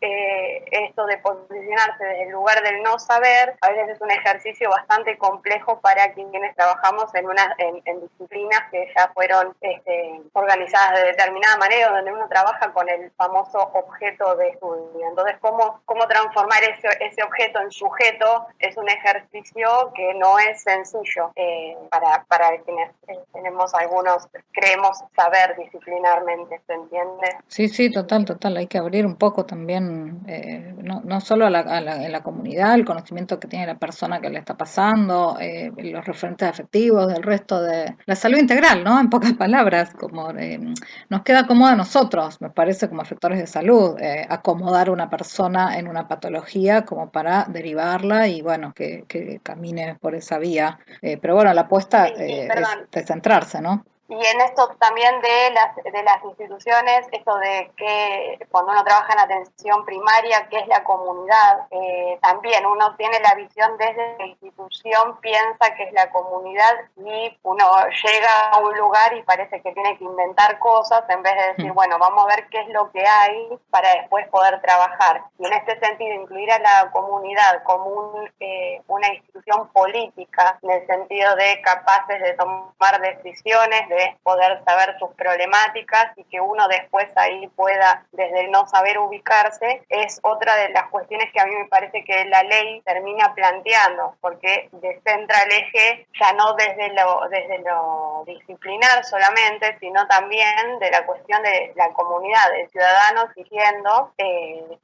esto de posicionarse desde el lugar del no saber a veces es un ejercicio bastante complejo para quienes trabajamos en disciplinas que ya fueron organizadas de determinada manera, donde uno trabaja con el famoso objeto de estudio. Entonces, ¿cómo transformar ese objeto en sujeto? Es un ejercicio que no es sencillo para quienes tenemos algunos, creemos saber disciplinarmente, ¿se entiende? Sí, total, hay que abrir un poco también, no solo en la comunidad, el conocimiento que tiene la persona que le está pasando, los referentes afectivos, del resto de la salud integral, ¿no? En pocas palabras, como nos queda cómodo a nosotros, me parece, como efectores de salud, acomodar a una persona en una patología como para derivarla y bueno, que camine por esa vía. Pero bueno, la apuesta es de centrarse, ¿no? Y en esto también de las instituciones, esto de que cuando uno trabaja en atención primaria, que es la comunidad, también uno tiene la visión desde la institución, piensa que es la comunidad y uno llega a un lugar y parece que tiene que inventar cosas en vez de decir, bueno, vamos a ver qué es lo que hay para después poder trabajar. Y en este sentido, incluir a la comunidad como una institución política, en el sentido de capaces de tomar decisiones, de poder saber sus problemáticas y que uno después ahí pueda, desde el no saber ubicarse, es otra de las cuestiones que a mí me parece que la ley termina planteando, porque descentra el eje ya no desde lo disciplinar solamente, sino también de la cuestión de la comunidad, del ciudadano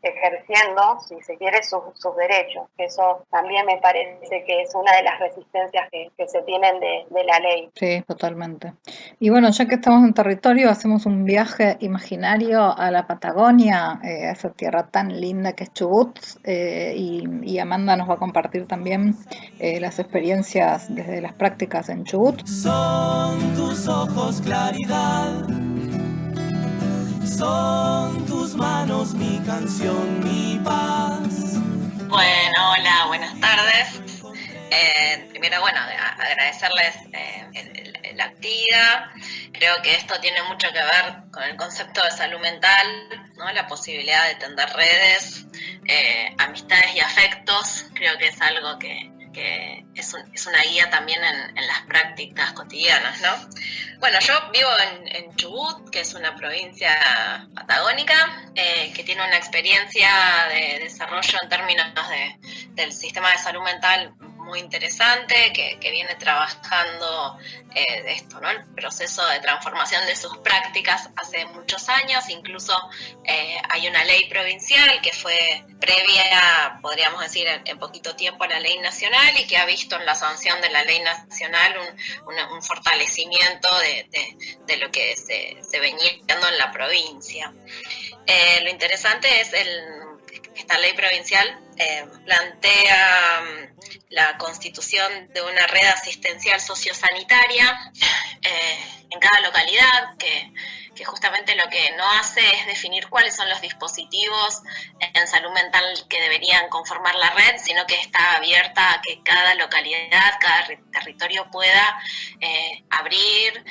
ejerciendo, si se quiere, sus derechos. Eso también me parece que es una de las resistencias que se tienen de la ley. Sí, totalmente. Y bueno, ya que estamos en territorio, hacemos un viaje imaginario a la Patagonia, a esa tierra tan linda que es Chubut, y Amanda nos va a compartir también las experiencias desde las prácticas en Chubut. Son tus ojos claridad, son tus manos mi canción, mi paz. Bueno, hola, buenas tardes. Primero, bueno, agradecerles la actividad. Creo que esto tiene mucho que ver con el concepto de salud mental, ¿no? La posibilidad de tender redes, amistades y afectos. Creo que es algo que es una guía también en las prácticas cotidianas, ¿no? Bueno, yo vivo en Chubut, que es una provincia patagónica, que tiene una experiencia de desarrollo en términos del sistema de salud mental muy interesante, que viene trabajando esto, ¿no? El proceso de transformación de sus prácticas hace muchos años. Incluso hay una ley provincial que fue previa, podríamos decir, en poquito tiempo a la ley nacional, y que ha visto en la sanción de la ley nacional un fortalecimiento de lo que se venía viendo en la provincia. Lo interesante es que esta ley provincial plantea la constitución de una red asistencial sociosanitaria en cada localidad, que justamente lo que no hace es definir cuáles son los dispositivos en salud mental que deberían conformar la red, sino que está abierta a que cada localidad, cada territorio pueda abrir,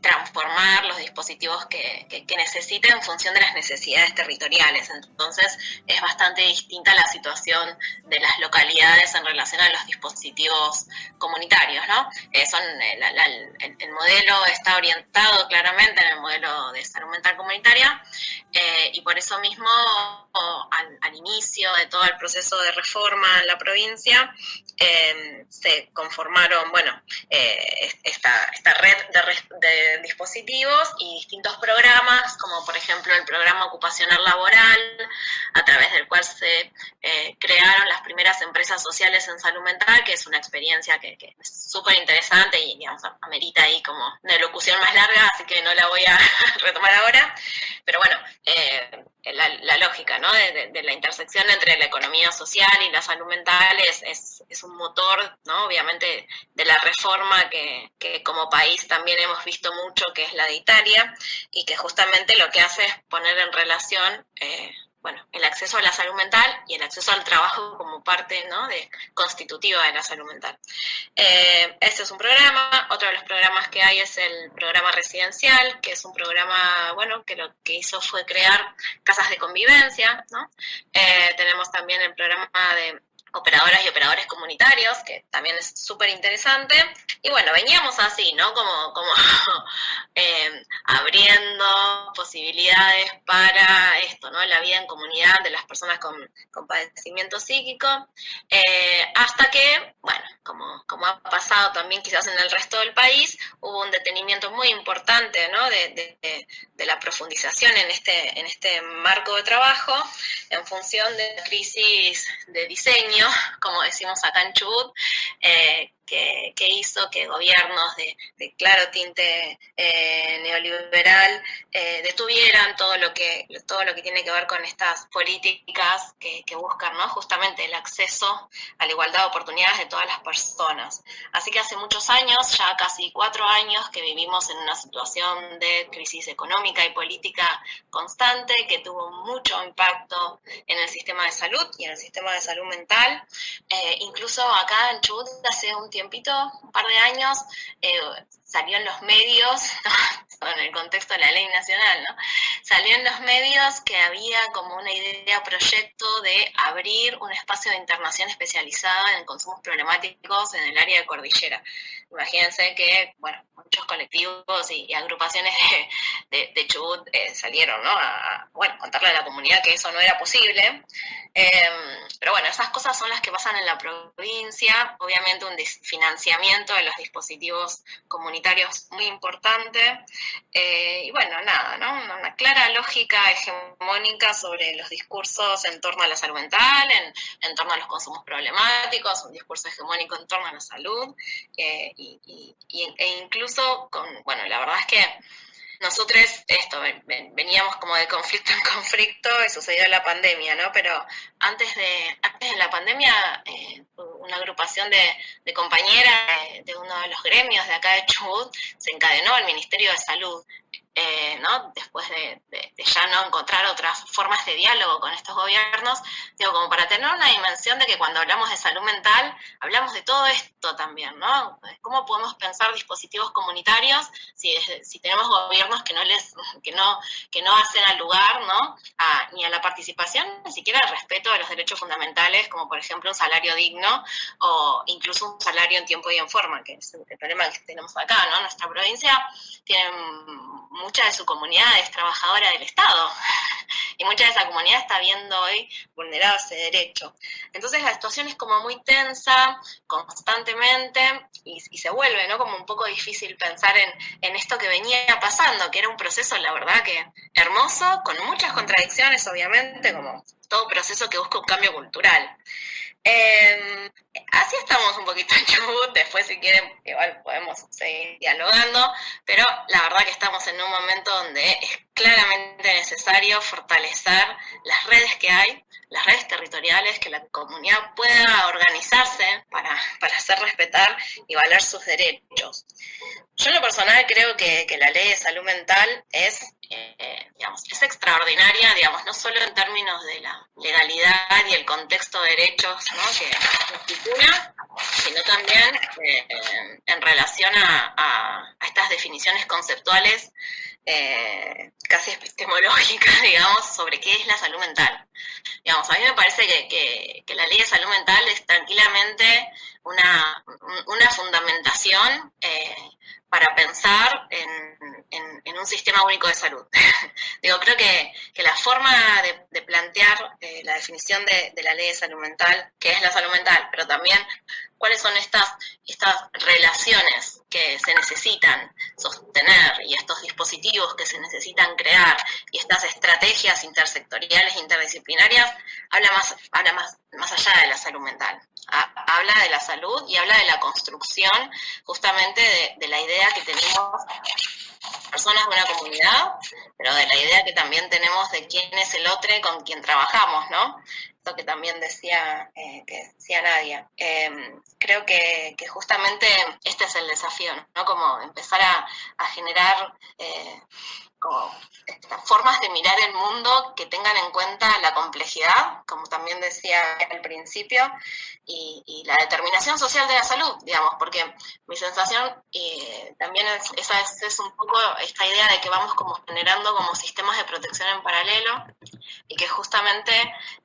transformar los dispositivos que necesite en función de las necesidades territoriales. Entonces es bastante distinta la situación de las localidades en relación a los dispositivos comunitarios, ¿no? El modelo está orientado claramente en el modelo de salud mental comunitaria, y por eso mismo al inicio de todo el proceso de reforma en la provincia se conformaron esta red de dispositivos y distintos programas, como por ejemplo el programa ocupacional laboral, a través del cual se crearon las primeras empresas sociales en salud mental, que es una experiencia que es súper interesante y, digamos, amerita ahí como una locución más larga, así que no la voy a retomar ahora. Pero bueno, la lógica, ¿no?, de la intersección entre la economía social y la salud mental es un motor, ¿no?, obviamente, de la reforma que como país también hemos visto mucho, que es la de Italia, y que justamente lo que hace es poner en relación el acceso a la salud mental y el acceso al trabajo como parte, ¿no?, constitutiva de la salud mental. Este es un programa. Otro de los programas que hay es el programa residencial, que es un programa, que lo que hizo fue crear casas de convivencia, ¿no? Tenemos también el programa de operadoras y operadores comunitarios, que también es súper interesante. Y veníamos así, ¿no?, como abriendo posibilidades para esto, ¿no?, la vida en comunidad de las personas con padecimiento psíquico, hasta que, como ha pasado también quizás en el resto del país, hubo un detenimiento muy importante, ¿no?, de la profundización en este marco de trabajo, en función de la crisis de diseño, como decimos acá en Chubut, que hizo que gobiernos de claro tinte neoliberal detuvieran todo lo que tiene que ver con estas políticas que buscan, ¿no?, justamente el acceso a la igualdad de oportunidades de todas las personas. Así que hace muchos años, ya casi 4 años, que vivimos en una situación de crisis económica y política constante, que tuvo mucho impacto en el sistema de salud y en el sistema de salud mental. Incluso acá en Chubut hace un par de años, salió en los medios, ¿no?, en el contexto de la ley nacional, ¿no?, salió en los medios que había como una idea, proyecto de abrir un espacio de internación especializada en consumos problemáticos en el área de cordillera. Imagínense que, muchos colectivos y agrupaciones de Chubut salieron, ¿no?, a contarle a la comunidad que eso no era posible. Pero esas cosas son las que pasan en la provincia. Obviamente un financiamiento de los dispositivos comunitarios muy importante, y nada, ¿no?, una clara lógica hegemónica sobre los discursos en torno a la salud mental, en torno a los consumos problemáticos, un discurso hegemónico en torno a la salud, e incluso la verdad es que nosotros veníamos como de conflicto en conflicto, y sucedió la pandemia, ¿no? Pero antes de la pandemia, una agrupación de compañeras de uno de los gremios de acá de Chubut se encadenó al Ministerio de Salud, ¿no?, después de ya no encontrar otras formas de diálogo con estos gobiernos, como para tener una dimensión de que cuando hablamos de salud mental, hablamos de todo esto también, ¿no? ¿Cómo podemos pensar dispositivos comunitarios si tenemos gobiernos que no hacen al lugar, ¿no?, ni a la participación, ni siquiera al respeto de los derechos fundamentales, como por ejemplo un salario digno, o incluso un salario en tiempo y en forma, que es el problema que tenemos acá, ¿no? Nuestra provincia tiene mucha de su comunidad es trabajadora del Estado, y mucha de esa comunidad está viendo hoy vulnerado ese derecho. Entonces la situación es como muy tensa constantemente y se vuelve, ¿no?, como un poco difícil pensar en esto que venía pasando, que era un proceso, la verdad, que hermoso, con muchas contradicciones, obviamente, como todo proceso que busca un cambio cultural. Así estamos un poquito en Chubut, después si quieren igual podemos seguir dialogando, pero la verdad que estamos en un momento donde es claramente necesario fortalecer las redes que hay, las redes territoriales, que la comunidad pueda organizarse para hacer respetar y valer sus derechos. Yo en lo personal creo que la ley de salud mental es extraordinaria, digamos, no solo en términos de la legalidad y el contexto de derechos, ¿no?, que estipula, sino también en relación a estas definiciones conceptuales casi epistemológicas, digamos, sobre qué es la salud mental. Digamos, a mí me parece que la ley de salud mental es tranquilamente una fundamentación para pensar en un sistema único de salud. Digo, creo que la forma de plantear la definición de la ley de salud mental, que es la salud mental, pero también cuáles son estas relaciones que se necesitan sostener y estos dispositivos que se necesitan crear y estas estrategias intersectoriales e interdisciplinarias, habla más allá de la salud mental. Habla de la salud y habla de la construcción justamente de la idea que tenemos personas de una comunidad, pero de la idea que también tenemos de quién es el otro con quien trabajamos, ¿no? Esto que también decía Nadia. Creo que justamente este es el desafío, ¿no? Como empezar a generar como estas formas de mirar el mundo que tengan en cuenta la complejidad, como también decía al principio, y la determinación social de la salud, digamos, porque mi sensación también es un poco esta idea de que vamos como generando como sistemas de protección en paralelo y que justamente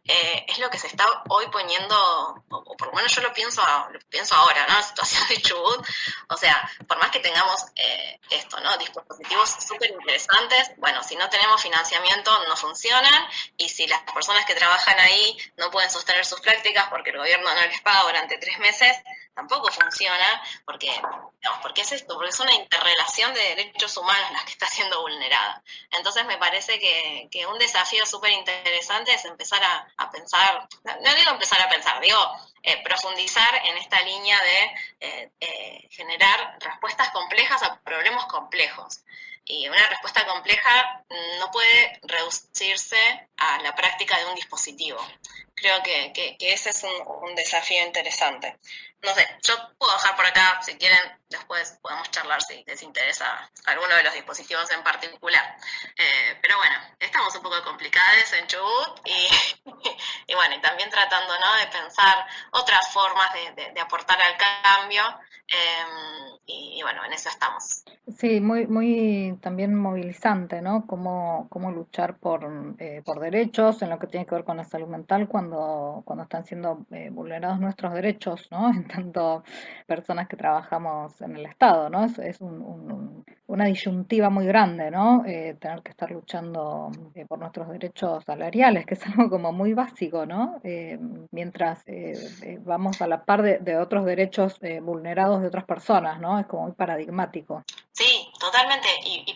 es lo que se está hoy poniendo, o por lo menos yo lo pienso ahora, ¿no? La situación de Chubut, o sea, por más que tengamos esto, ¿no?, dispositivos súper interesantes, bueno, si no tenemos financiamiento no funcionan, y si las personas que trabajan ahí no pueden sostener sus prácticas porque el gobierno no les paga durante 3 meses, tampoco funciona, porque es esto, porque es una interrelación de derechos humanos la que está siendo vulnerada. Entonces me parece que un desafío súper interesante es empezar a pensar, no digo empezar a pensar, digo profundizar en esta línea de generar respuestas complejas a problemas complejos. Y una respuesta compleja no puede reducirse a la práctica de un dispositivo. Creo que ese es un desafío interesante. No sé, yo puedo dejar por acá, si quieren, después podemos charlar si les interesa alguno de los dispositivos en particular. Pero bueno, estamos un poco complicados en Chubut y bueno, y también tratando, ¿no?, de pensar otras formas de aportar al cambio. Y bueno, en eso estamos. Sí, muy también movilizante, ¿no? Cómo luchar por derechos en lo que tiene que ver con la salud mental cuando están siendo vulnerados nuestros derechos, ¿no? En tanto personas que trabajamos en el Estado, ¿no? Es una disyuntiva muy grande, ¿no? Tener que estar luchando por nuestros derechos salariales, que es algo como muy básico, ¿no? Mientras vamos a la par de otros derechos vulnerados de otras personas, ¿no? Es como muy paradigmático. Sí, totalmente,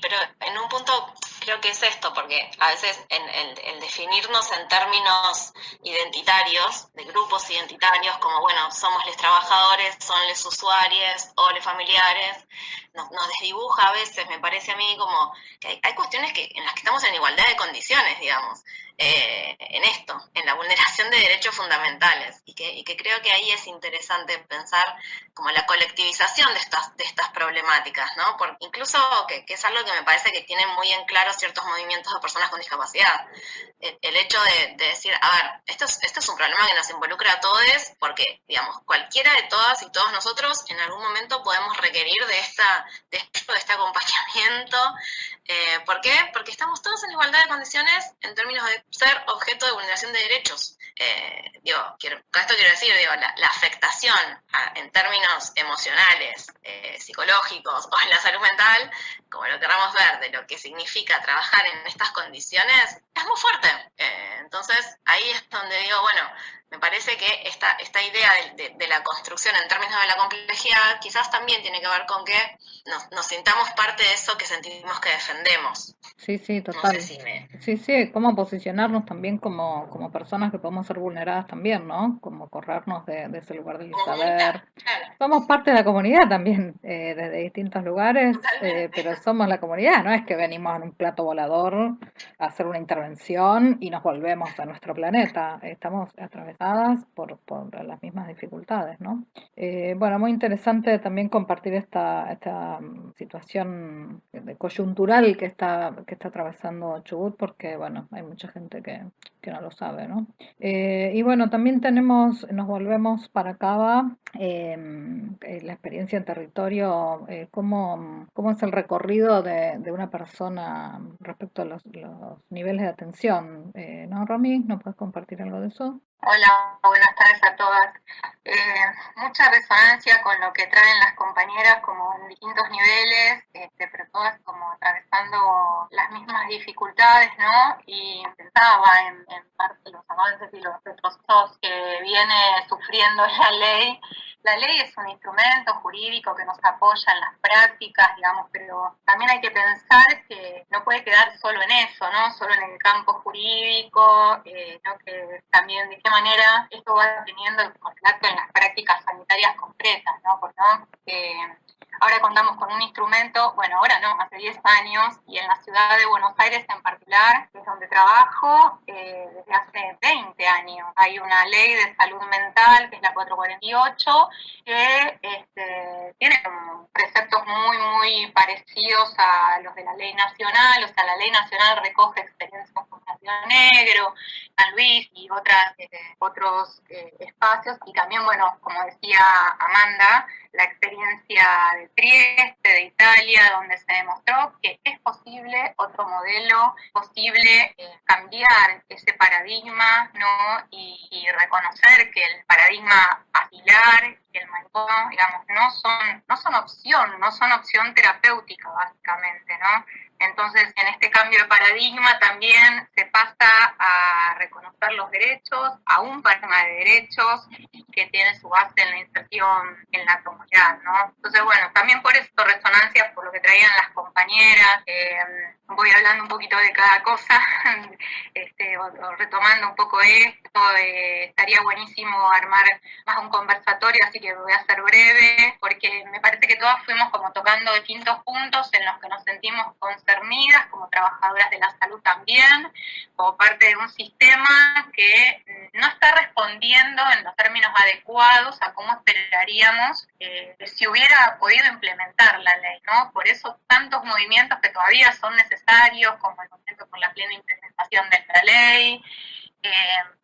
pero en un punto creo que es esto, porque a veces el definirnos en términos identitarios, de grupos identitarios, como bueno, somos los trabajadores, son los usuarios o los familiares, nos desdibuja a veces, me parece a mí como que hay cuestiones en las que estamos en igualdad de condiciones, digamos, en esto, en la vulneración de derechos fundamentales, y que creo que ahí es interesante pensar como la colectivización de estas problemáticas, ¿no? Incluso que es algo que me parece que tienen muy en claro ciertos movimientos de personas con discapacidad. El hecho de decir, a ver, esto es un problema que nos involucra a todos, porque, digamos, cualquiera de todas y todos nosotros en algún momento podemos requerir de este acompañamiento ¿Por qué? Porque estamos todos en igualdad de condiciones en términos de ser objeto de vulneración de derechos. Con esto quiero decir, la afectación en términos emocionales, psicológicos o en la salud mental, como lo queramos ver, de lo que significa trabajar en estas condiciones, es muy fuerte. Entonces, ahí es donde digo, bueno, me parece que esta idea de la construcción en términos de la complejidad quizás también tiene que ver con que nos sintamos parte de eso que sentimos que defendemos. Sí, total. No sé si Sí, cómo posicionarnos también como personas que podemos ser vulneradas también, ¿no? Como corrernos de ese lugar del saber. Claro. Somos parte de la comunidad también, desde distintos lugares, pero somos la comunidad, no es que venimos en un plato volador a hacer una intervención y nos volvemos a nuestro planeta. Estamos atravesadas por las mismas dificultades, ¿no? Bueno, muy interesante también compartir esta situación coyuntural que está atravesando Chubut, porque bueno, hay mucha gente que no lo sabe, ¿no? Y bueno, también nos volvemos para Cava, la experiencia en territorio, cómo es el recorrido de una persona respecto a los niveles de atención, ¿no, Romy? ¿No puedes compartir algo de eso? Hola, buenas tardes a todas. Mucha resonancia con lo que traen las compañeras como en distintos niveles, pero todas como atravesando las mismas dificultades, ¿no? Y pensaba en parte los avances y los retrocesos que viene sufriendo la ley. La ley es un instrumento jurídico que nos apoya en las prácticas, digamos, pero también hay que pensar que no puede quedar solo en eso, ¿no? Solo en el campo jurídico, ¿no? Que también de qué manera esto va teniendo el contacto en las prácticas sanitarias concretas, ¿no? Porque ahora contamos con un instrumento, bueno, ahora no, hace 10 años, y en la ciudad de Buenos Aires en particular, que es donde trabajo, desde hace 20 años. Hay una ley de salud mental, que es la 448, que tiene preceptos muy, muy parecidos a los de la ley nacional. O sea, la ley nacional recoge experiencias con Río Negro, San Luis y otros espacios, y también, bueno, como decía Amanda, la experiencia de Trieste, de Italia, donde se demostró que es posible otro modelo, posible cambiar ese paradigma, ¿no? Y reconocer que el paradigma apilar y el manicomio, digamos, no son opción terapéutica, básicamente, ¿no? Entonces, en este cambio de paradigma también se pasa a reconocer los derechos, a un paradigma de derechos que tiene su base en la inserción en la comunidad, ¿no? Entonces, bueno, también por esto resonancia, por lo que traían las compañeras, voy hablando un poquito de cada cosa, o retomando un poco esto, estaría buenísimo armar más un conversatorio, así que voy a ser breve, porque me parece que todas fuimos como tocando distintos puntos en los que nos sentimos concernidas, como trabajadoras de la salud también, como parte de un sistema que no está respondiendo en los términos adecuados a cómo esperaríamos si hubiera podido implementar la ley, ¿no? Por eso tantos movimientos que todavía son necesarios, como el movimiento por la plena implementación de esta ley,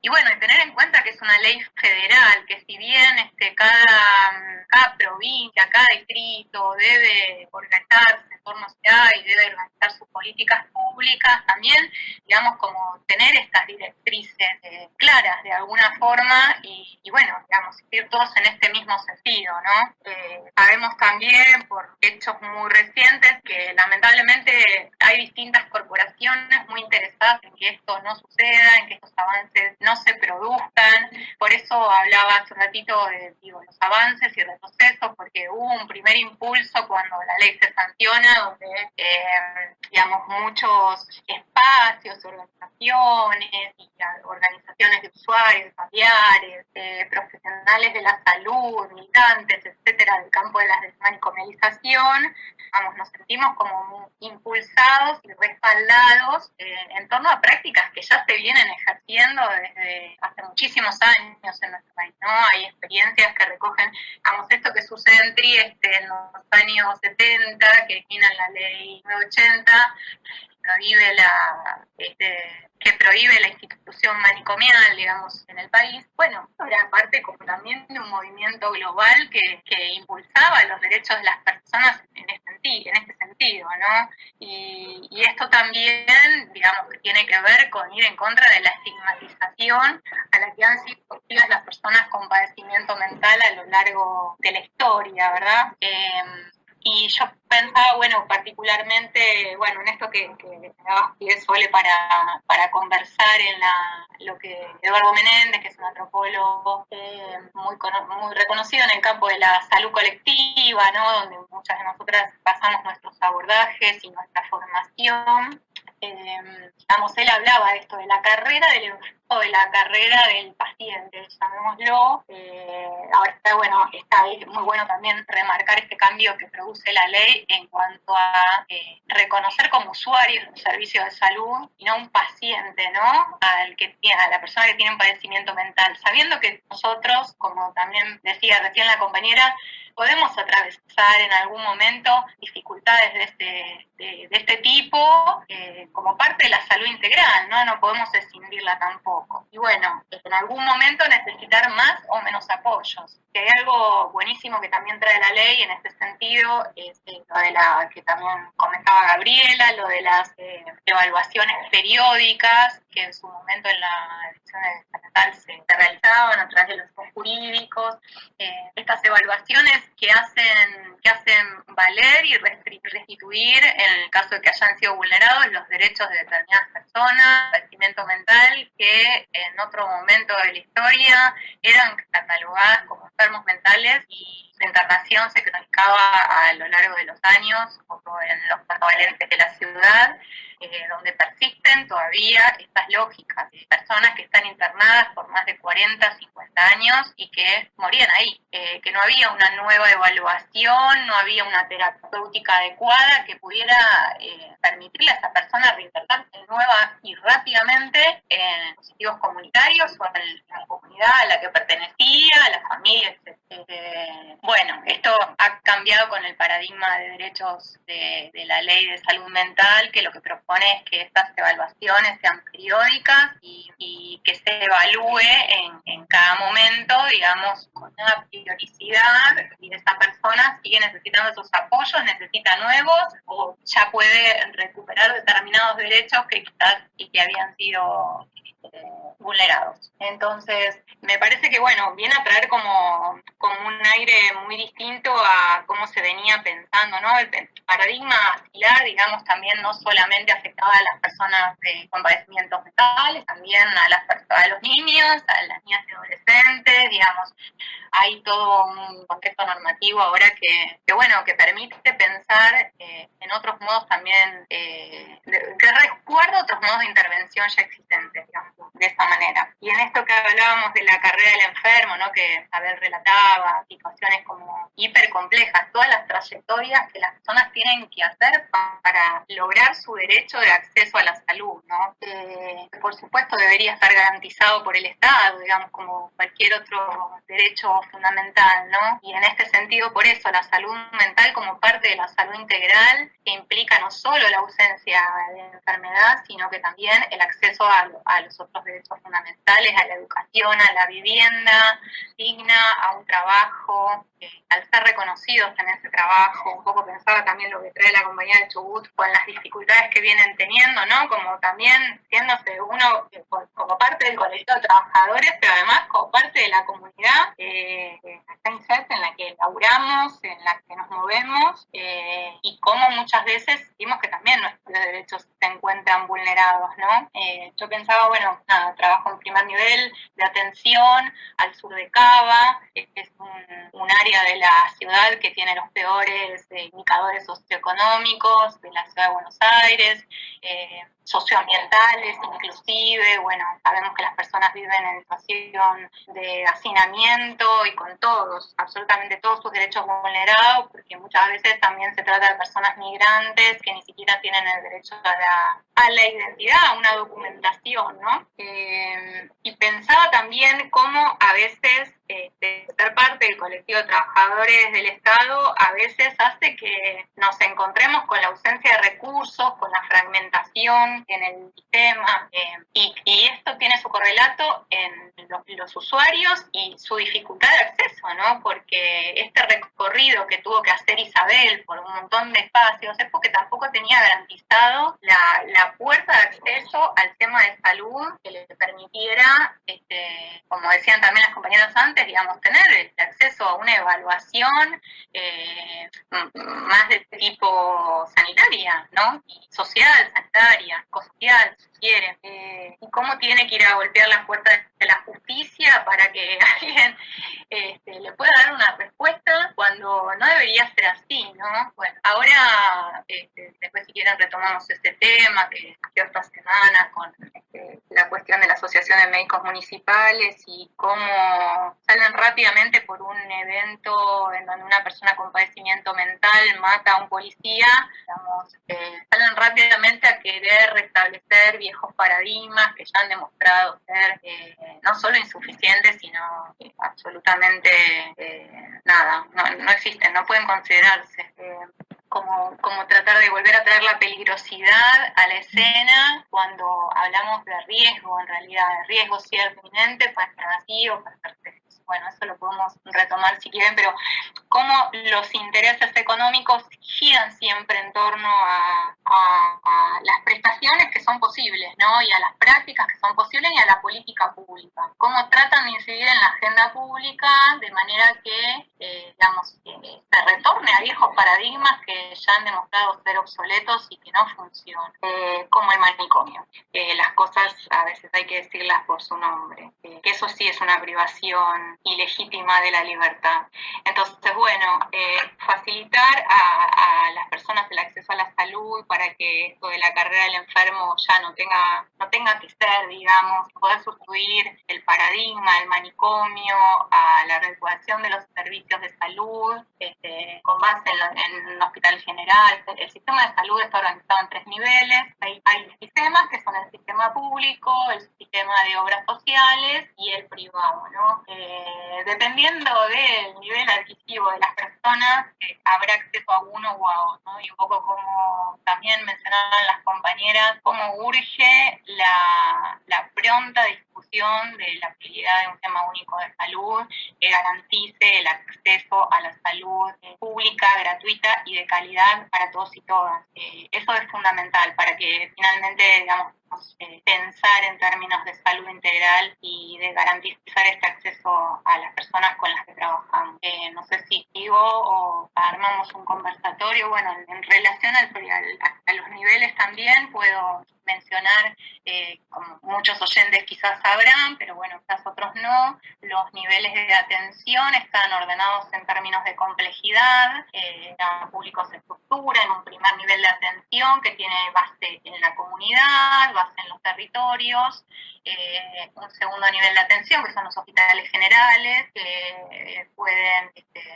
y bueno, y tener en cuenta que es una ley federal, que si bien cada provincia, cada distrito debe organizarse en torno a ciudad y debe organizar sus políticas públicas, también, digamos, como tener estas directrices claras de alguna forma y bueno, digamos, ir todos en este mismo sentido, ¿no? Sabemos también por hechos muy recientes que lamentablemente hay distintas corporaciones muy interesadas en que esto no suceda, en que estos avances no se produzcan. Por eso hablaba hace un ratito de los avances y retrocesos, porque hubo un primer impulso cuando la ley se sanciona, donde digamos, muchos espacios, organizaciones y organizaciones de usuarios, familiares, profesionales de la salud, militantes, etcétera, del campo de la desmanicomialización, vamos, nos sentimos como muy impulsados y respaldados en torno a prácticas que ya se vienen ejerciendo desde hace muchísimos años en nuestro país, ¿no? Hay experiencias que recogen, digamos, esto que sucede en Trieste en los años 70, que originan la ley 980, que prohíbe la institución manicomial, digamos, en el país. Bueno, era parte como también de un movimiento global que impulsaba los derechos de las personas en este en este sentido, ¿no? Y esto también, digamos, que tiene que ver con ir en contra de la estigmatización a la que han sido sometidas las personas con padecimiento mental a lo largo de la historia, ¿verdad? Y yo pensaba, bueno, particularmente, bueno, en esto que me daba pie Sole para conversar en lo que Eduardo Menéndez, que es un antropólogo muy reconocido en el campo de la salud colectiva, ¿no? Donde muchas de nosotras pasamos nuestros abordajes y nuestra formación. Digamos, él hablaba de esto, de la carrera del enfermo, de la carrera del paciente, llamémoslo. Ahora está muy bueno también remarcar este cambio que produce la ley en cuanto a reconocer como usuario un servicio de salud y no un paciente, ¿no? A la persona que tiene un padecimiento mental, sabiendo que nosotros, como también decía recién la compañera, podemos atravesar en algún momento dificultades de este tipo como parte de la salud integral, ¿no? No podemos escindirla tampoco. Y bueno, en algún momento necesitar más o menos apoyos. Que hay algo buenísimo que también trae la ley en este sentido, es lo de la que también comentaba Gabriela, lo de las evaluaciones periódicas, que en su momento en la elección estatal se realizaban a través de los jurídicos. Estas evaluaciones que hacen valer y restituir, en el caso de que hayan sido vulnerados, los derechos de determinadas personas, padecimiento mental, que en otro momento de la historia eran catalogadas como enfermos mentales, y su internación se cronicaba a lo largo de los años, como en los equivalentes de la ciudad, donde persisten todavía estas lógicas de personas que están internadas por más de 40, 50 años y que morían ahí, que no había una nueva evaluación, no había una terapéutica adecuada que pudiera permitirle a esa persona reinsertarse nueva y rápidamente en dispositivos comunitarios o en la comunidad a la que pertenecía, a la familia, etc. Bueno, esto ha cambiado con el paradigma de derechos de la ley de salud mental, que lo que propone es que estas evaluaciones sean periódicas y que se evalúe en cada momento, digamos, con una prioricidad, y esa persona sigue necesitando esos apoyos, necesita nuevos, o ya puede recuperar determinados derechos que quizás y que habían sido vulnerados. Entonces, me parece que, bueno, viene a traer como un aire muy distinto a cómo se venía pensando, ¿no? El paradigma similar, digamos, también no solamente afectaba a las personas con padecimientos mentales, también a los niños, a las niñas y adolescentes, digamos. Hay todo un contexto normativo ahora que permite pensar en otros modos también, que recuerda otros modos de intervención ya existentes, digamos, de esa manera. Y en esto que hablábamos de la carrera del enfermo, ¿no? Que Abel relataba, situaciones como hipercomplejas, todas las trayectorias que las personas tienen que hacer para lograr su derecho de acceso a la salud, ¿no? Por supuesto debería estar garantizado por el Estado, digamos, como cualquier otro derecho fundamental, ¿no? Y en este sentido, por eso, la salud mental como parte de la salud integral, que implica no solo la ausencia de enfermedad, sino que también el acceso a los otros derechos fundamentales, a la educación, a la vivienda digna, a un trabajo, al ser reconocidos en ese trabajo. Un poco pensaba también lo que trae la compañía de Chubut con las dificultades que vienen teniendo, ¿no? Como también siéndose uno como parte del colectivo de trabajadores, pero además como parte de la comunidad en la que laburamos, en la que nos movemos, y como muchas veces vimos que también nuestros derechos se encuentran vulnerados, ¿no? Yo pensaba, bueno, trabajo en primer nivel de atención al sur de Cava, que es un área de la ciudad que tiene los peores indicadores socioeconómicos de la ciudad de Buenos Aires, socioambientales inclusive. Bueno, sabemos que las personas viven en situación de hacinamiento y con absolutamente todos sus derechos vulnerados, porque muchas veces también se trata de personas migrantes que ni siquiera tienen el derecho a la identidad, a una documentación, ¿no? Y pensaba también cómo a veces ser parte del colectivo de trabajadores del Estado a veces hace que nos encontremos con la ausencia de recursos, con la fragmentación en el sistema, y esto tiene su correlato en los usuarios y su dificultad de acceso, ¿no? Porque este recorrido lo que tuvo que hacer Isabel por un montón de espacios, es porque tampoco tenía garantizado la puerta de acceso al tema de salud que le permitiera, como decían también las compañeras antes, digamos, tener el acceso a una evaluación más de tipo sanitaria, ¿no? Y social, sanitaria, social, si quieren. Y cómo tiene que ir a golpear la puerta de la justicia para que alguien le pueda dar una respuesta cuando no debería ser así, ¿no? Bueno, ahora, después si quieren retomamos este tema que esta semana con la cuestión de la Asociación de Médicos Municipales y cómo salen rápidamente por un evento en donde una persona con padecimiento mental mata a un policía, digamos, salen rápidamente a querer restablecer viejos paradigmas que ya han demostrado ser no solo insuficientes, sino absolutamente nada, no existen, no pueden considerarse. Como tratar de volver a traer la peligrosidad a la escena cuando hablamos de riesgo, en realidad, de riesgo cierto inminente para estar así o para estar. Bueno, eso lo podemos retomar si quieren, pero cómo los intereses económicos giran siempre en torno a las prestaciones que son posibles, ¿no? Y a las prácticas que son posibles y a la política pública. Cómo tratan de incidir en la agenda pública de manera que, se retorne a viejos paradigmas que ya han demostrado ser obsoletos y que no funcionan, como el manicomio. Las cosas a veces hay que decirlas por su nombre, que eso sí es una privación ilegítima de la libertad. Entonces, bueno, facilitar a las personas el acceso a la salud para que esto de la carrera del enfermo ya no tenga que ser, digamos, poder sustituir el paradigma del manicomio a la regulación de los servicios de salud con base en un hospital general. El sistema de salud está organizado en 3 niveles. Hay sistemas que son el sistema público, el sistema de obras sociales y el privado, ¿no? Dependiendo del nivel adquisitivo de las personas, habrá acceso a uno o a otro, ¿no? Y un poco como también mencionaban las compañeras, cómo urge la pronta discusión de la utilidad de un tema único de salud que garantice el acceso a la salud pública, gratuita y de calidad para todos y todas. Eso es fundamental para que finalmente, digamos, pensar en términos de salud integral y de garantizar este acceso a las personas con las que trabajamos. No sé si digo o armamos un conversatorio. Bueno, en relación a los niveles también puedo mencionar, como muchos oyentes quizás sabrán, pero bueno, quizás otros no, los niveles de atención están ordenados en términos de complejidad. El público se estructura en un primer nivel de atención que tiene base en la comunidad, base en los territorios, un segundo nivel de atención que son los hospitales generales, que pueden,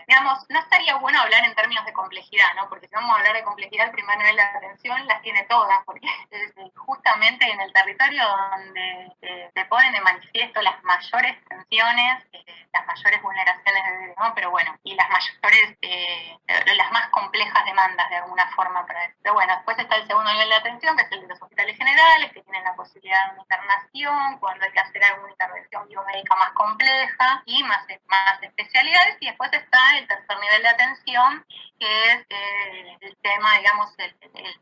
digamos, no estaría bueno hablar en términos de complejidad, ¿no? Porque si vamos a hablar de complejidad, el primer nivel de atención las tiene todas, porque es justamente en el territorio donde se ponen de manifiesto las mayores tensiones, las mayores vulneraciones de derechos, ¿no? Pero bueno, y las mayores, las más complejas demandas de alguna forma. Pero bueno, después está el segundo nivel de atención, que es el de los hospitales generales, que tienen la posibilidad de una internación cuando hay que hacer alguna intervención biomédica más compleja y más especialidades. Y después está el tercer nivel de atención, que es el tema, digamos,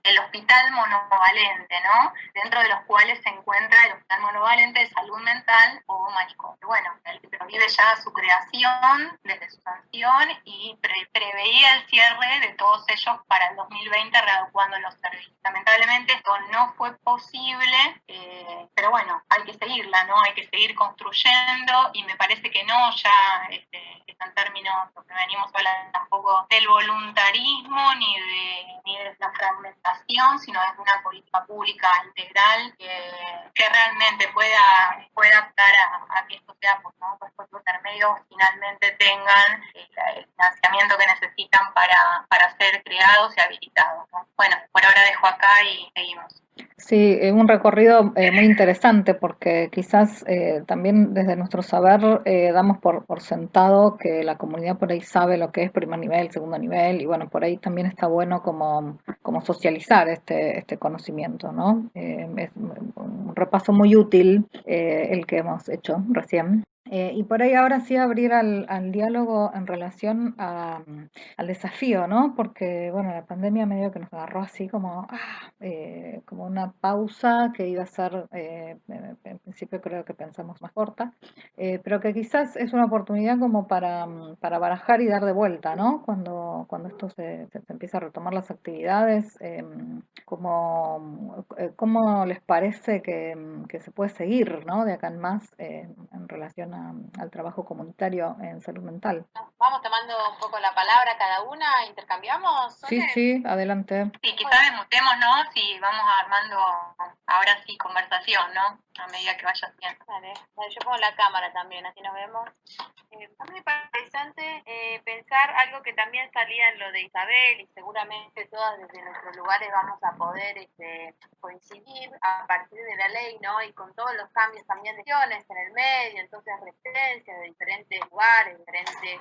el hospital monovalente, ¿no? Dentro de los cuales se encuentra el hospital monovalente de salud mental o manicomio. Bueno, el que prohíbe ya su creación desde su sanción y preveía el cierre de todos ellos para el 2020, readecuando los servicios. Lamentablemente esto no fue posible, pero bueno, hay que seguirla, ¿no? Hay que seguir construyendo, y me parece que no ya en términos, lo que venimos hablando tampoco del voluntarismo ni de la fragmentación, sino de una política pública integral que realmente pueda optar a que esto sea, pues, ¿no? Pues los intermedios finalmente tengan el financiamiento que necesitan para ser creados y habilitados, ¿no? Bueno, por ahora dejo acá y seguimos. Sí, un recorrido muy interesante, porque quizás también desde nuestro saber damos por sentado que la comunidad por ahí sabe lo que es primer nivel, segundo nivel, y bueno, por ahí también está bueno como socializar este conocimiento, ¿no? Es un repaso muy útil el que hemos hecho recién. Y por ahí ahora sí abrir al diálogo en relación al desafío, ¿no? Porque, bueno, la pandemia medio que nos agarró así como una pausa que iba a ser, en principio creo que pensamos más corta, pero que quizás es una oportunidad como para barajar y dar de vuelta, ¿no? Cuando esto se empieza a retomar las actividades, ¿cómo les parece que se puede seguir, ¿no? De acá en más en relación al trabajo comunitario en salud mental? Vamos tomando un poco la palabra cada una, intercambiamos. Sí, sí, adelante. Sí, quizás desmutémonos y vamos armando ahora sí conversación, ¿no? A medida que vaya haciendo. Vale, yo pongo la cámara también, así nos vemos. A mí me parece interesante pensar algo que también salía en lo de Isabel, y seguramente todas desde nuestros lugares vamos a poder coincidir a partir de la ley, ¿no? Y con todos los cambios también de acciones en el medio, entonces resistencias de diferentes lugares, diferentes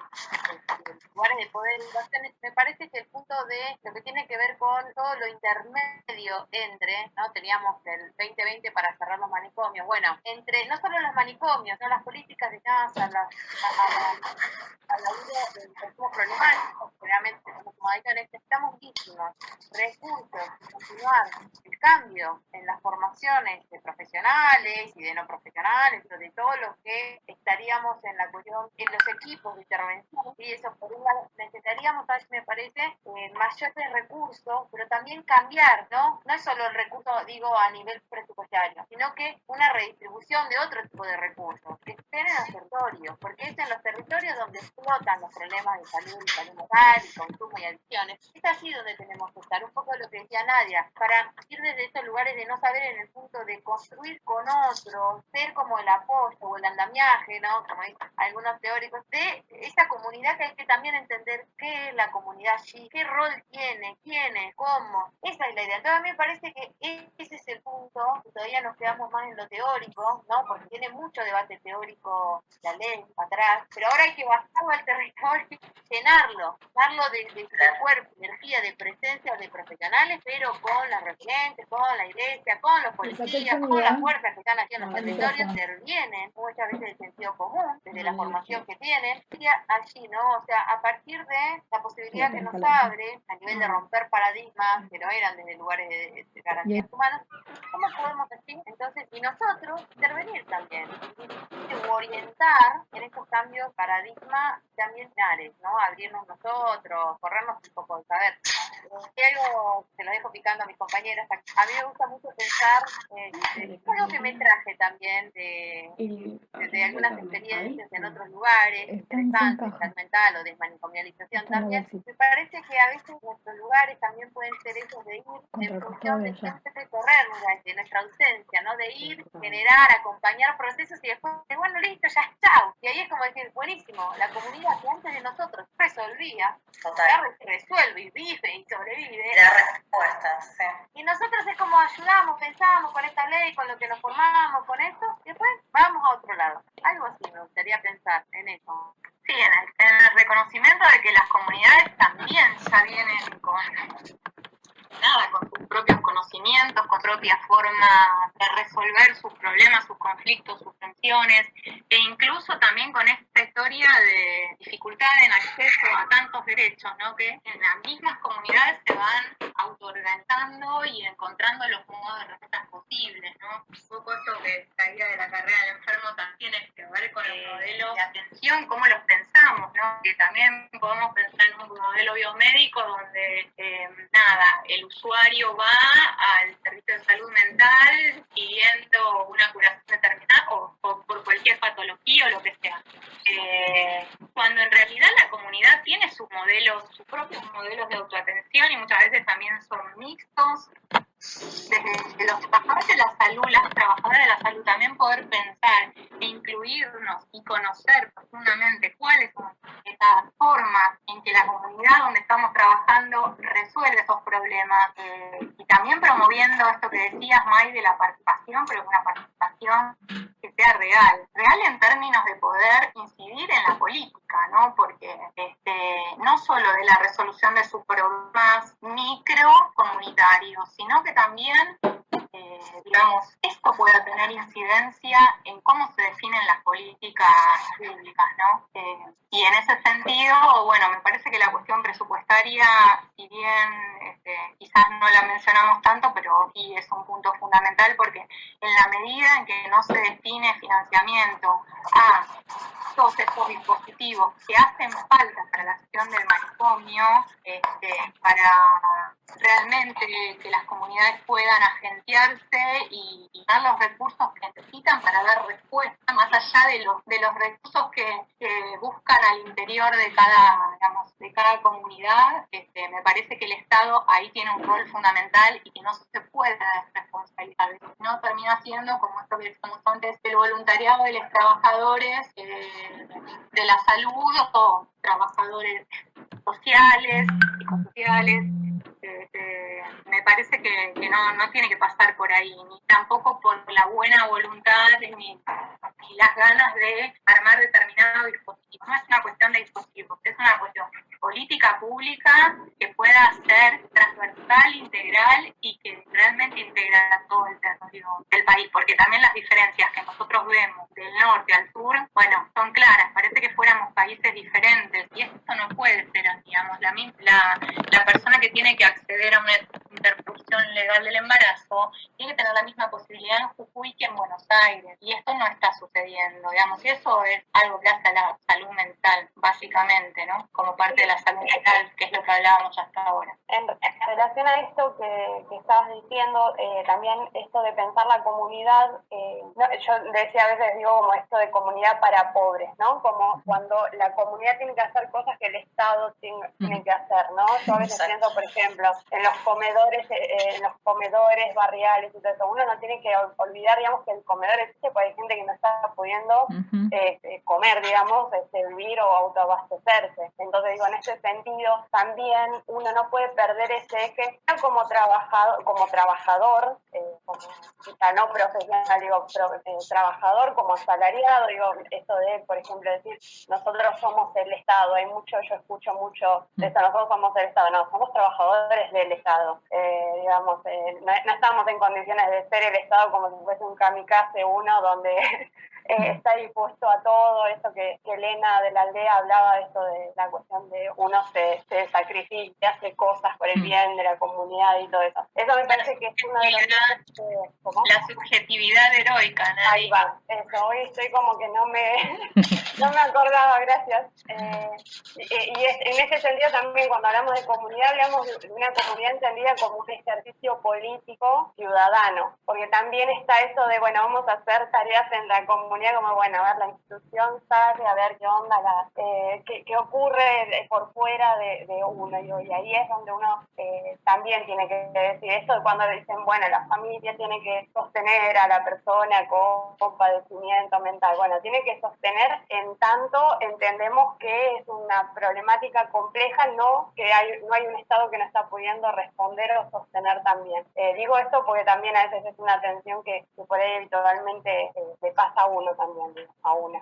lugares de poder y acciones. Me parece que el punto de lo que tiene que ver con todo lo intermedio entre, ¿no? Teníamos el 2020 para cerrar los manicomios, bueno, entre no solo los manicomios, no las políticas de casa, a la vida del consumo problemático, realmente como necesitamos muchísimos recursos, continuar el cambio en las formaciones de profesionales y de no profesionales, pero de todo lo que estaríamos en la cuestión, en los equipos de intervención, y eso por un lado necesitaríamos, me parece, mayores recursos, pero también cambiar, ¿no? No es solo el recurso, digo, a nivel presupuestario, sino que una redistribución de otro tipo de recursos, que estén en los territorios, porque es en los territorios donde explotan los problemas de salud mental y consumo y adicciones. Es así donde tenemos que estar, un poco lo que decía Nadia, para ir desde estos lugares de no saber en el punto de construir con otros, ser como el apoyo o el andamiaje, ¿no? Como dicen algunos teóricos, de esa comunidad que hay que también entender qué es la comunidad allí, qué rol tiene, quién es, cómo. Esa es la idea. Entonces a mí me parece que ese es el punto, y todavía nos quedamos más en lo teórico, ¿no? Porque tiene mucho debate teórico la ley atrás, pero ahora hay que bajarlo al territorio, llenarlo de cuerpo, energía, de presencia de profesionales, pero con las referentes, con la iglesia, con los policías, con las fuerzas que están aquí en los territorios, intervienen muchas veces el sentido común, desde la formación que tienen, y allí, ¿no? O sea, a partir de la posibilidad que nos abre, a nivel de romper paradigmas que no eran desde lugares de garantías humanas, ¿cómo podemos decir? Entonces, y nosotros intervenir también, orientar en estos cambios paradigma también finales, ¿no? Abrirnos nosotros, corrernos un poco de saber. Y algo se lo dejo picando a mis compañeras. A mí me gusta mucho pensar, es algo que me traje también de algunas experiencias en otros lugares, interesantes, salud mental o desmanicomialización también. Me parece que a veces nuestros lugares también pueden ser esos de ir en función de siempre correr de nuestra ausencia, ¿no? De ir, generar, acompañar procesos y después, bueno, listo, ya chao. Y ahí es como decir, buenísimo, la comunidad que antes de nosotros resolvía, resuelve y vive y sobrevive. La respuesta, sí. Y nosotros es como ayudamos, pensamos con esta ley, con lo que nos formamos, con esto, y después vamos a otro lado. Algo así me gustaría pensar en eso. Sí, en el reconocimiento de que las comunidades también ya vienen con sus propios conocimientos, con propia forma de resolver sus problemas, sus conflictos, sus tensiones, e incluso también con esta historia de dificultad en acceso a tantos derechos, ¿no? Que en las mismas comunidades se van autoorganizando y encontrando los modos de respuesta posibles, ¿no? Un poco esto que traía de la carrera del enfermo también tiene que ver con el modelo de atención, cómo los pensamos, ¿no? Que también podemos pensar en un modelo biomédico donde, el usuario va al servicio de salud mental pidiendo una curación determinada o por cualquier patología o lo que sea. Cuando en realidad la comunidad tiene sus propios modelos de autoatención y muchas veces también son mixtos. Desde los trabajadores de la salud, las trabajadoras de la salud, también poder pensar e incluirnos y conocer profundamente cuáles son esas formas en que la comunidad donde estamos trabajando resuelve esos problemas, y también promoviendo esto que decías, May, de la participación, pero una participación que sea real en términos de poder incidir en la política, ¿no? Porque no solo de la resolución de sus problemas micro comunitarios, sino que también, es esto pueda tener incidencia en cómo se definen las políticas públicas, ¿no? Y en ese sentido, bueno, me parece que la cuestión presupuestaria, si bien quizás no la mencionamos tanto, pero sí es un punto fundamental, porque en la medida en que no se define financiamiento a todos estos dispositivos que hacen falta para la gestión del manicomio, para realmente que las comunidades puedan agenciarse y dar los recursos que necesitan para dar respuesta, más allá de los recursos que buscan al interior de cada comunidad. Me parece que el Estado ahí tiene un rol fundamental y que no se puede dar responsabilidad. No termina siendo, como esto que decíamos antes, el voluntariado de los trabajadores de la salud o trabajadores sociales, psicosociales. Me parece que no tiene que pasar por ahí, ni tampoco por la buena voluntad ni las ganas de armar determinado dispositivo. No es una cuestión de dispositivos, es una cuestión política pública que pueda ser transversal, integral y que realmente integre a todo el territorio del país, porque también las diferencias que nosotros vemos del norte al sur, bueno, son claras, parece que fuéramos países diferentes y esto no puede ser así, digamos, la persona que tiene que acceder a una interrupción legal del embarazo tiene que tener la misma posibilidad en Jujuy que en Buenos Aires, y esto no está sucediendo, digamos, y eso es algo que hace a la salud mental, básicamente, ¿no? Como parte de la salud mental, que es lo que hablábamos hasta ahora. En relación a esto que estabas diciendo, también esto de pensar la comunidad, yo decía a veces, digo, como esto de comunidad para pobres, ¿no? Como cuando la comunidad tiene que hacer cosas que el Estado tiene que hacer, ¿no? Yo a veces pienso, por ejemplo, en los comedores barriales y todo eso. Uno no tiene que olvidar, digamos, que el comedor existe porque hay gente que no está pudiendo comer, digamos, vivir o autoabastecerse. Entonces, digo, en ese sentido, también uno no puede perder ese eje como trabajador, quizá no profesional, digo, trabajador como asalariado, digo, esto de, por ejemplo, decir, nosotros somos el Estado, yo escucho mucho de eso, nosotros somos el Estado, no, somos trabajadores del Estado, digamos, no estamos en condiciones de ser el Estado como si fuese un kamikaze uno donde está dispuesto a todo, eso que Elena de la Aldea hablaba de esto de la cuestión de uno se sacrifica, hace cosas por el bien de la comunidad y todo eso. Eso me parece que es una de las... La subjetividad heroica, ¿no? Ahí va, eso, hoy estoy como que no me acordaba, gracias. Y en ese sentido también, cuando hablamos de comunidad, hablamos de una comunidad entendida como un ejercicio político ciudadano, porque también está eso de, bueno, vamos a hacer tareas en la comunidad, como, bueno, a ver, la institución sale, a ver qué onda, qué ocurre por fuera de uno, y ahí es donde uno también tiene que decir esto de cuando le dicen, bueno, la familia tiene que sostener a la persona con padecimiento mental, bueno, tiene que sostener en tanto entendemos que es una problemática compleja, no hay un Estado que no está pudiendo responder o sostener también. Digo esto porque también a veces es una tensión que por ahí habitualmente le pasa a uno también, a una.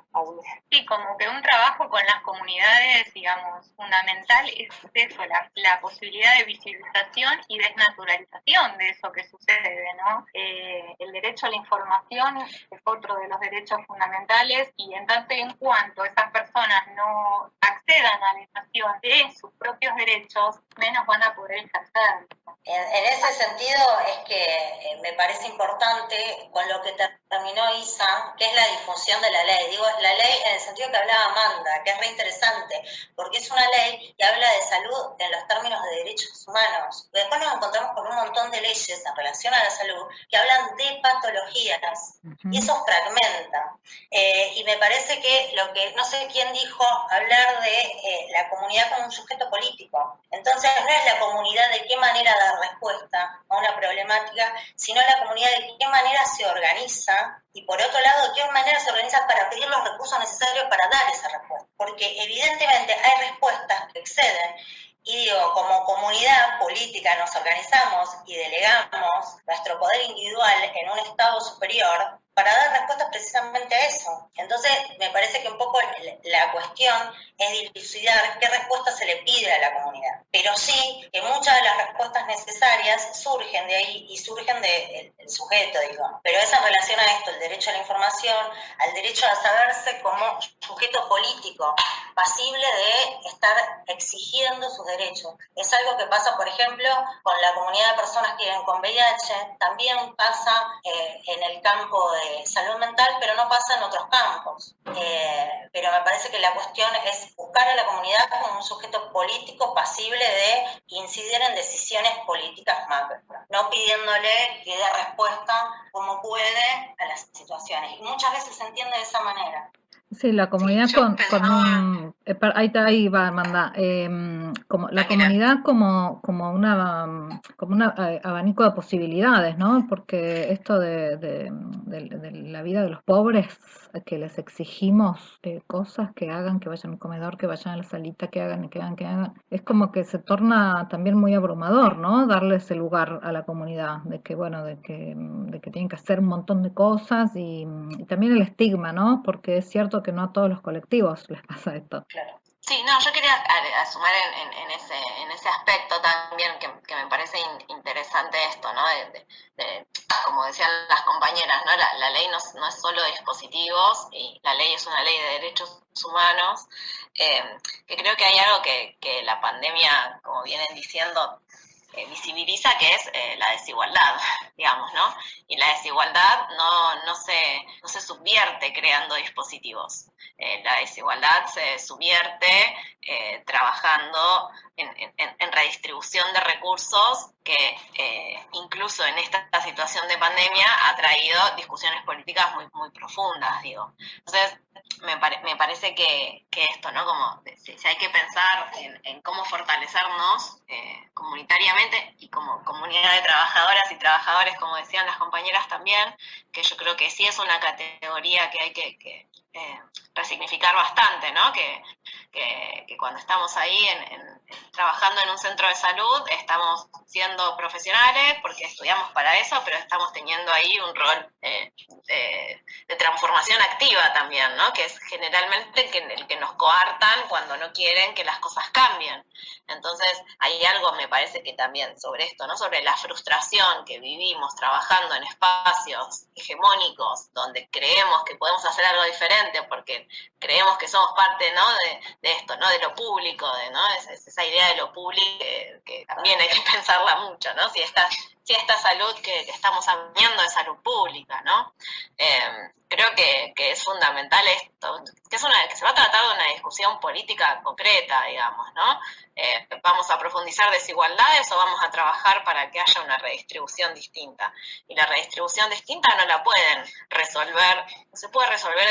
Sí, como que un trabajo con las comunidades, digamos, fundamental es eso, la posibilidad de visibilización y desnaturalización de eso que sucede, ¿no? El derecho a la información es otro de los derechos fundamentales, y en tanto y en cuanto esas personas no accedan a la información de sus propios derechos, menos van a poder ejercer. En ese sentido es que me parece importante con lo que terminó Isa, que es la difusión de la ley. Digo, la ley en el sentido que hablaba Amanda, que es re interesante, porque es una ley que habla de salud en los términos de derechos humanos. Después nos encontramos con un montón de leyes en relación a la salud que hablan de patologías, y eso fragmenta. Y me parece que no sé quién dijo, hablar de la comunidad como un sujeto político. Entonces no es la comunidad de qué manera dar respuesta a una problemática, sino la comunidad de qué manera se organiza, y por otro lado, de qué manera se organiza para pedir los recursos necesarios para dar esa respuesta. Porque evidentemente hay respuestas que exceden. Y digo, como comunidad política nos organizamos y delegamos nuestro poder individual en un Estado superior, para dar respuestas precisamente a eso. Entonces, me parece que un poco la cuestión es dilucidar qué respuesta se le pide a la comunidad. Pero sí que muchas de las respuestas necesarias surgen de ahí y surgen del sujeto, digo. Pero es en relación a esto, el derecho a la información, al derecho a saberse como sujeto político, pasible de estar exigiendo sus derechos. Es algo que pasa, por ejemplo, con la comunidad de personas que viven con VIH, también pasa en el campo de salud mental, pero no pasa en otros campos. Pero me parece que la cuestión es buscar a la comunidad como un sujeto político pasible de incidir en decisiones políticas macro, no pidiéndole que dé respuesta como puede a las situaciones. Y muchas veces se entiende de esa manera. Sí, la comunidad con un... ahí va, Amanda. Como la comunidad como un abanico de posibilidades, ¿no? Porque esto de la vida de los pobres, que les exigimos cosas que hagan, que vayan al comedor, que vayan a la salita, que hagan, es como que se torna también muy abrumador, ¿no? Darle ese lugar a la comunidad, de que tienen que hacer un montón de cosas y también el estigma, ¿no? Porque es cierto que no a todos los colectivos les pasa esto. Claro. Sí, no, yo quería sumar en ese aspecto también que me parece interesante esto, ¿no? Como decían las compañeras, ¿no? La ley no es solo de dispositivos, y la ley es una ley de derechos humanos, que creo que hay algo que la pandemia, como vienen diciendo, visibiliza, que es la desigualdad, digamos, ¿no? Y la desigualdad no se subvierte creando dispositivos. La desigualdad se subvierte trabajando en redistribución de recursos que incluso en esta situación de pandemia ha traído discusiones políticas muy, muy profundas, digo. Entonces, me parece que esto, ¿no? Como si hay que pensar en cómo fortalecernos comunitariamente y como comunidad de trabajadoras y trabajadores, como decían las compañeras también, que yo creo que sí es una categoría que hay que resignificar bastante, ¿no? Que cuando estamos ahí trabajando en un centro de salud, estamos siendo profesionales porque estudiamos para eso, pero estamos teniendo ahí un rol de transformación activa también, ¿no? Que es generalmente el que nos coartan cuando no quieren que las cosas cambien. Entonces, hay algo, me parece que también sobre esto, ¿no? Sobre la frustración que vivimos trabajando en espacios hegemónicos donde creemos que podemos hacer algo diferente porque creemos que somos parte, ¿no? de esto, ¿no? De lo público, ¿no? Es esa idea de lo público que también hay que pensarla mucho, ¿no? Si esta salud que estamos hablando de salud pública, ¿no? Creo que es fundamental esto, que se va a tratar de una discusión política concreta, digamos, ¿no? ¿Vamos a profundizar desigualdades o vamos a trabajar para que haya una redistribución distinta? Y la redistribución distinta no la pueden resolver, no se puede resolver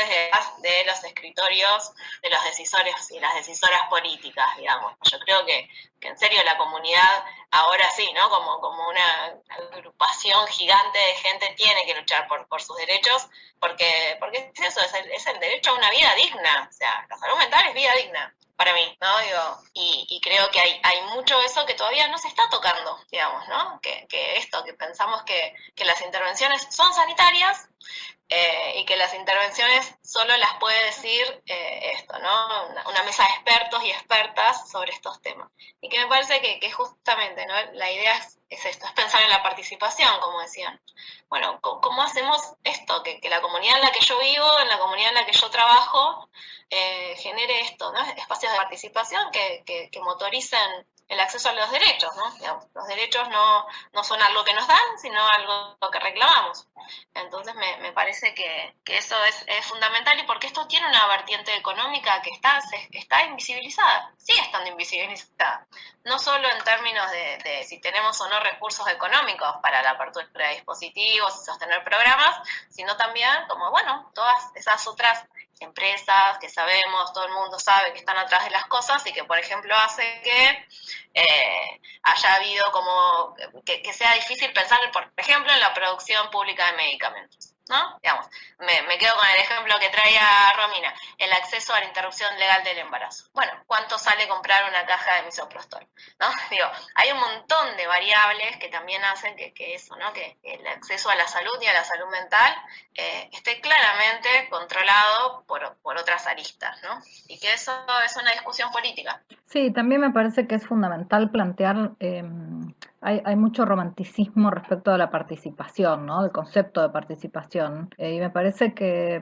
desde los escritorios de los decisores y las decisoras políticas, digamos. Yo creo que en serio la comunidad ahora sí, ¿no? Como una agrupación gigante de gente tiene que luchar por sus derechos, porque es eso, es el derecho a una vida digna. O sea, la salud mental es vida digna para mí, ¿no? Digo, y creo que hay mucho de eso que todavía no se está tocando, digamos, ¿no? Que pensamos que las intervenciones son sanitarias, y que las intervenciones solo las puede decir esto, ¿no? Una mesa de expertos y expertas sobre estos temas. Y que me parece que justamente, ¿no? La idea es esto, es pensar en la participación, como decían. Bueno, ¿cómo hacemos esto? Que la comunidad en la que yo vivo, en la comunidad en la que yo trabajo, genere esto, ¿no? Espacios de participación que motoricen el acceso a los derechos, ¿no? Digamos, los derechos no son algo que nos dan, sino algo que reclamamos. Entonces me parece que eso es fundamental, y porque esto tiene una vertiente económica que está invisibilizada, sigue estando invisibilizada, no solo en términos de si tenemos o no recursos económicos para la apertura de dispositivos y sostener programas, sino también como, bueno, todas esas otras empresas que sabemos, todo el mundo sabe que están atrás de las cosas y que, por ejemplo, hace que haya habido como que sea difícil pensar, por ejemplo, en la producción pública de medicamentos. ¿no? Digamos, me quedo con el ejemplo que traía Romina, el acceso a la interrupción legal del embarazo. Bueno, ¿cuánto sale comprar una caja de misoprostol? ¿No? Digo, hay un montón de variables que también hacen que eso, ¿no? Que el acceso a la salud y a la salud mental esté claramente controlado por otras aristas, ¿no? Y que eso es una discusión política. Sí, también me parece que es fundamental plantear, hay mucho romanticismo respecto a la participación, ¿no? El concepto de participación. Y me parece que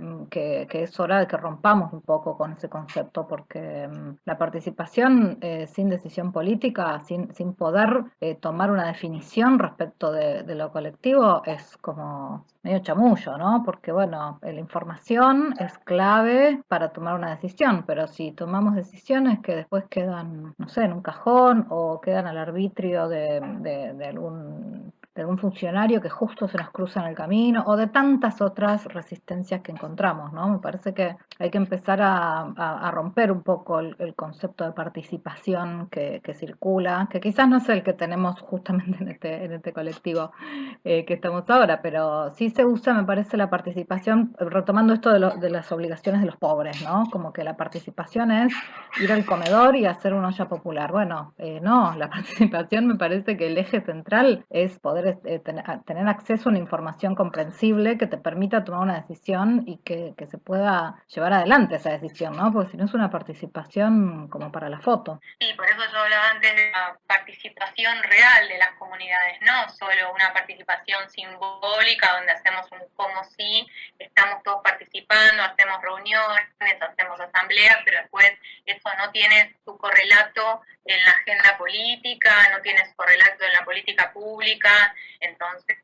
es hora de que rompamos un poco con ese concepto, porque la participación sin decisión política, sin poder tomar una definición respecto de lo colectivo, es como medio chamullo, ¿no? Porque, bueno, la información es clave para tomar una decisión, pero si tomamos decisiones que después quedan, no sé, en un cajón o quedan al arbitrio de algún funcionario que justo se nos cruza en el camino, o de tantas otras resistencias que encontramos, ¿no? Me parece que hay que empezar a romper un poco el concepto de participación que circula, que quizás no es el que tenemos justamente en este colectivo que estamos ahora, pero sí se usa, me parece, la participación, retomando esto de las obligaciones de los pobres, ¿no? Como que la participación es ir al comedor y hacer una olla popular. Bueno, no, la participación me parece que el eje central es poder tener acceso a una información comprensible que te permita tomar una decisión y que se pueda llevar adelante esa decisión, ¿no? Porque si no es una participación como para la foto. Sí, por eso yo hablaba antes de la participación real de las comunidades, no solo una participación simbólica donde hacemos un como si estamos todos participando, hacemos reuniones, hacemos asambleas, pero después eso no tiene su correlato en la agenda política, no tiene su correlato en la política pública. Entonces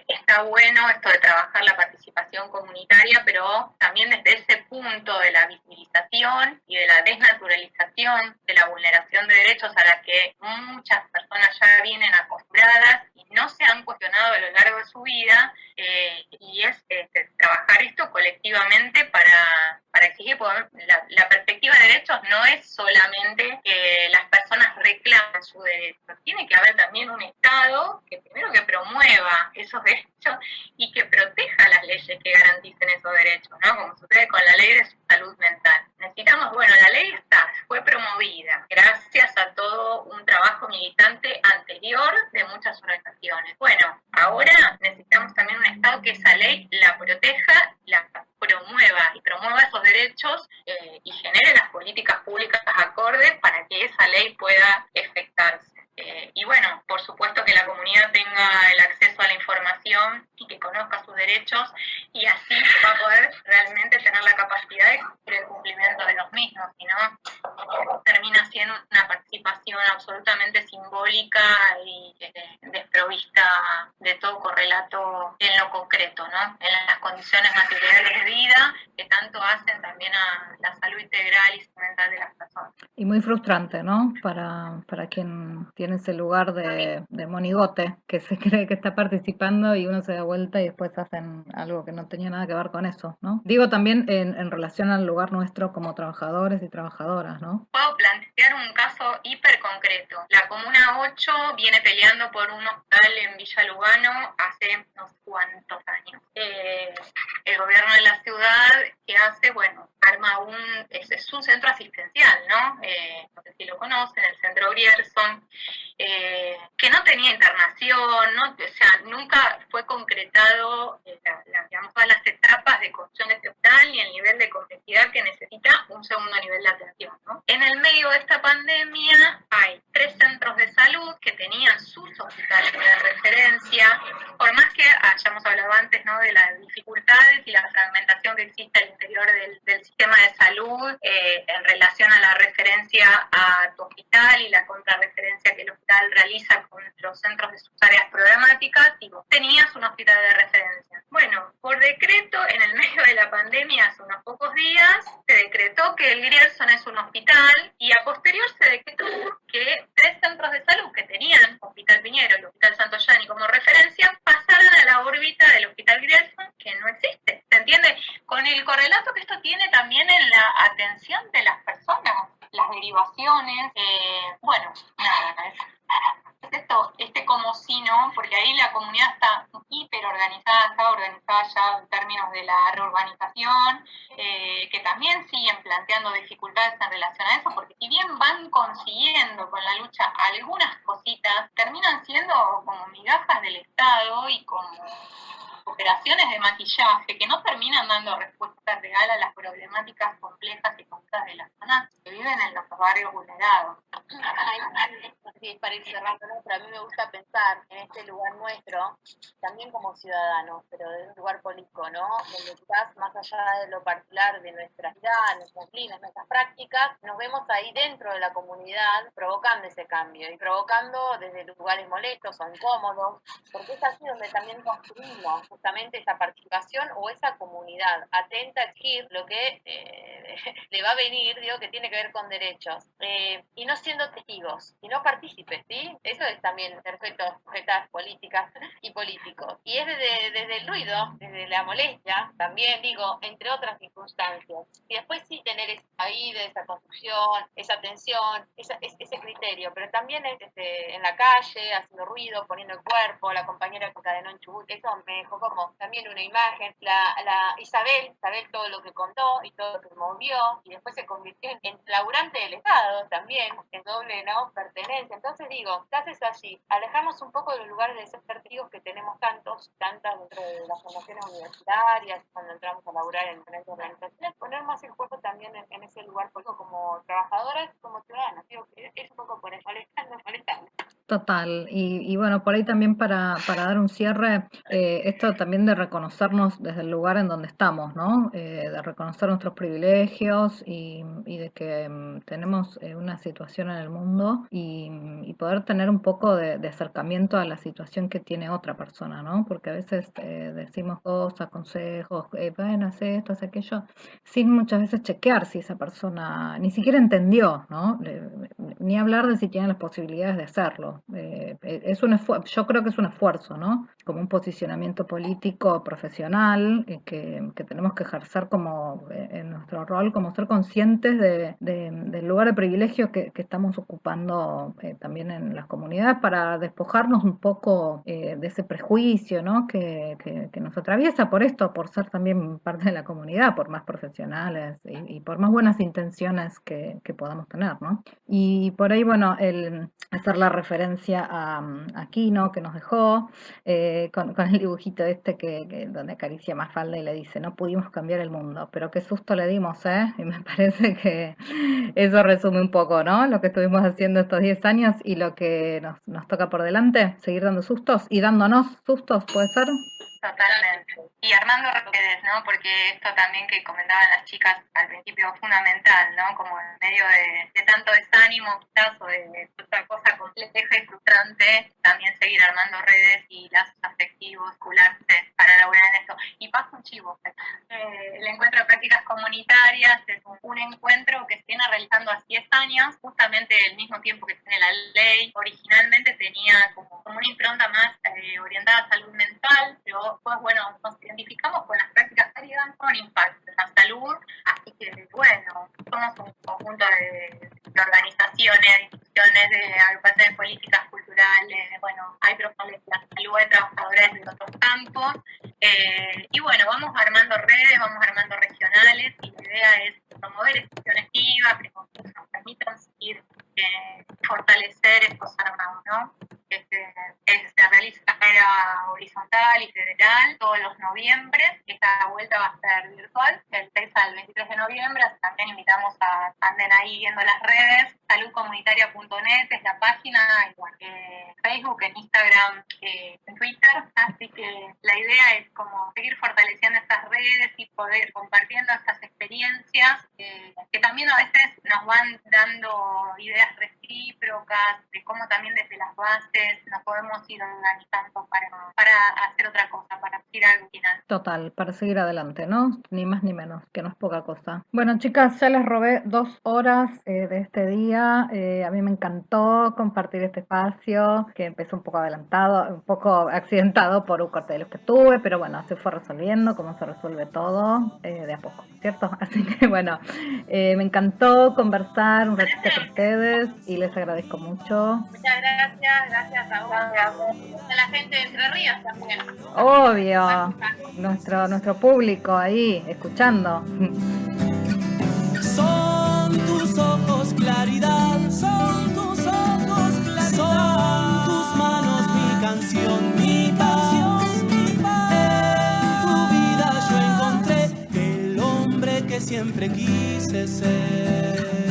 está bueno esto de trabajar la participación comunitaria, pero también desde ese punto de la visibilización y de la desnaturalización de la vulneración de derechos a la que muchas personas ya vienen acostumbradas y no se han cuestionado a lo largo de su vida, y es trabajar esto colectivamente para exigir, la perspectiva de derechos no es solamente que las personas reclamen su derecho, tiene que haber también un Estado que primero que promueva esos derechos y que proteja las leyes que garanticen esos derechos, ¿no? Como sucede con la ley de salud mental. Necesitamos, bueno, la ley fue promovida gracias a todo un trabajo militante anterior de muchas organizaciones. Bueno, ahora necesitamos también un Estado que esa ley la proteja, la promueva y promueva esos derechos y genere las políticas públicas acordes para que esa ley pueda efectuarse. Y bueno, por supuesto que la comunidad tenga el acceso a la información y que conozca sus derechos, y así va a poder realmente tener la capacidad de cumplir el cumplimiento de los mismos, si no termina siendo una participación absolutamente simbólica y desprovista de todo correlato en lo concreto, ¿no? En las condiciones materiales de vida que tanto hacen también a la salud integral y mental de las personas. Y muy frustrante, ¿no? Para quien tiene ese lugar de monigote, que se cree que está participando y uno se da vuelta y después hacen algo que no tenía nada que ver con eso, ¿no? Digo también en relación al lugar nuestro como trabajadores y trabajadoras, ¿no? Puedo plantear un caso hiper concreto. La Comuna 8 viene peleando por un hospital en Villa Lugano hace unos cuantos años. El gobierno de la ciudad, ¿qué hace? Bueno, arma es un centro asistencial, ¿no? No sé si lo conocen, el Centro Grierson, que no tenía internación, ¿no? O sea, nunca fue concretado digamos, todas las etapas de construcción de este hospital y el nivel de complejidad que necesita un segundo nivel de atención, ¿no? En el medio de esta pandemia hay 3 centros de salud que tenían sus hospitales de referencia, por más que hayamos hablado antes, ¿no? De las dificultades y la fragmentación que existe al interior del sistema de salud en relación a la referencia a tu hospital y la contrarreferencia que el hospital realiza con los centros de sus áreas programáticas, y vos tenías un hospital de referencia. Bueno, por decreto, en el medio de la pandemia, hace unos pocos días, se decretó que el Grierson es un hospital, y a posterior se decretó que 3 centros de salud que tenían Hospital Piñero y Hospital Santoyani como referencia pasaran a la órbita del Hospital Grierson, que no existe. ¿Se entiende? Con el correlato que esto tiene también en la atención de las personas, las derivaciones, bueno, nada, este como si no, porque ahí la comunidad está hiperorganizada, está organizada ya en términos de la reurbanización, que también siguen planteando dificultades en relación a eso, porque si bien van consiguiendo con la lucha algunas cositas, terminan siendo como migajas del Estado y como operaciones de maquillaje que no terminan dando respuesta real a las problemáticas complejas y concretas de las zonas que viven en los barrios vulnerados. Sí, para ir cerrando, ¿no? Pero a mí me gusta pensar en este lugar nuestro, también como ciudadanos, pero desde un lugar político, ¿no? Donde quizás más allá de lo particular de nuestra vida, nuestras líneas, nuestras prácticas, nos vemos ahí dentro de la comunidad provocando ese cambio y provocando desde lugares molestos o incómodos, porque es así donde también construimos justamente esa participación o esa comunidad atenta a exigir lo que le va a venir, digo, que tiene que ver con derechos, y no siendo testigos, sino partícipes, ¿sí? Eso es también sujetas políticas y políticos. Y es desde el ruido, desde la molestia, también digo, entre otras circunstancias. Y después sí tener esa ida, esa construcción, esa tensión, ese criterio, pero también es en la calle, haciendo ruido, poniendo el cuerpo, la compañera que encadenó en Chubut, eso me dejó como también una imagen. La Isabel todo lo que contó y todo lo que movió, y después se convirtió en laburante del Estado también, en doble, ¿no?, pertenencia. Entonces digo, quizás es así, alejarnos un poco de los lugares de ser testigos que tenemos tantas dentro de las formaciones universitarias, cuando entramos a laburar en diferentes organizaciones, poner más el cuerpo también en ese lugar político como trabajadoras, como ciudadanas. Digo que es un poco por eso, molestando. Total, y bueno, por ahí también para dar un cierre, esto también de reconocernos desde el lugar en donde estamos, ¿no? De reconocer nuestros privilegios y de que tenemos una situación en el mundo y poder tener un poco de acercamiento a la situación que tiene otra persona, ¿no? Porque a veces decimos cosas, consejos, bueno, hace esto, hace aquello, sin muchas veces chequear si esa persona ni siquiera entendió, ¿no? Ni hablar de si tiene las posibilidades de hacerlo. Es un yo creo que es un esfuerzo, ¿no? Como un posicionamiento político profesional que tenemos que ejercer como en nuestro rol, como ser conscientes del lugar de privilegio que estamos ocupando también en las comunidades para despojarnos un poco de ese prejuicio, ¿no? Que nos atraviesa por esto, por ser también parte de la comunidad, por más profesionales y por más buenas intenciones que podamos tener, ¿no? Y por ahí, bueno, el hacer la referencia a Kino que nos dejó, con el dibujito donde acaricia a Mafalda y le dice, no pudimos cambiar el mundo, pero qué susto le dimos, ¿eh? Y me parece que eso resume un poco, ¿no? Lo que estuvimos haciendo estos 10 años y lo que nos toca por delante, seguir dando sustos y dándonos sustos, ¿puede ser? Totalmente. Y armando redes, ¿no? Porque esto también que comentaban las chicas al principio es fundamental, ¿no? Como en medio de tanto desánimo, quizás, o de otra cosa compleja y frustrante, también seguir armando redes y lazos afectivos, vincularse para elaborar en esto. Y paso un chivo. El encuentro de prácticas comunitarias es un encuentro que se viene realizando hace 10 años, justamente el mismo tiempo que tiene la ley. Originalmente tenía como una impronta más orientada a salud mental, pero pues bueno, nos identificamos con las prácticas que dan con impacto en la salud, así que bueno, somos un conjunto de organizaciones, instituciones, de agrupaciones políticas, culturales, bueno, hay profesionales de la salud, hay trabajadores de otros campos, y bueno, vamos armando redes, vamos armando regionales, y la idea es promover expresiones activas que nos permitan seguir fortalecer estos armados, ¿no? Se realiza de manera horizontal y federal todos los noviembres. Esta vuelta va a ser virtual, del 6 al 23 de noviembre. También invitamos a anden ahí viendo las redes. Saludcomunitaria.net es la página, y bueno, Facebook, en Instagram, en Twitter. Así que la idea es como seguir fortaleciendo estas redes y poder compartiendo estas experiencias que también a veces nos van dando ideas recíprocas de cómo también desde las bases nos podemos ir organizando para hacer otra cosa, para ir al final. Total, para seguir adelante, ¿no? Ni más ni menos, que no es poca cosa. Bueno, chicas, ya les robé 2 horas de este día. A mí me encantó compartir este espacio, que empezó un poco adelantado, un poco accidentado por un corte de luz que tuve, pero bueno, se fue resolviendo, como se resuelve todo, de a poco, ¿cierto? Así que bueno, me encantó conversar un ratito con ustedes y les agradezco mucho. Muchas gracias a vos, a la gente de Entre Ríos también. Obvio, nuestro público ahí, escuchando. Son tus ojos claridad, son tus ojos claridad, son tus manos mi canción, mi pasión, mi paz. En tu vida yo encontré el hombre que siempre quise ser.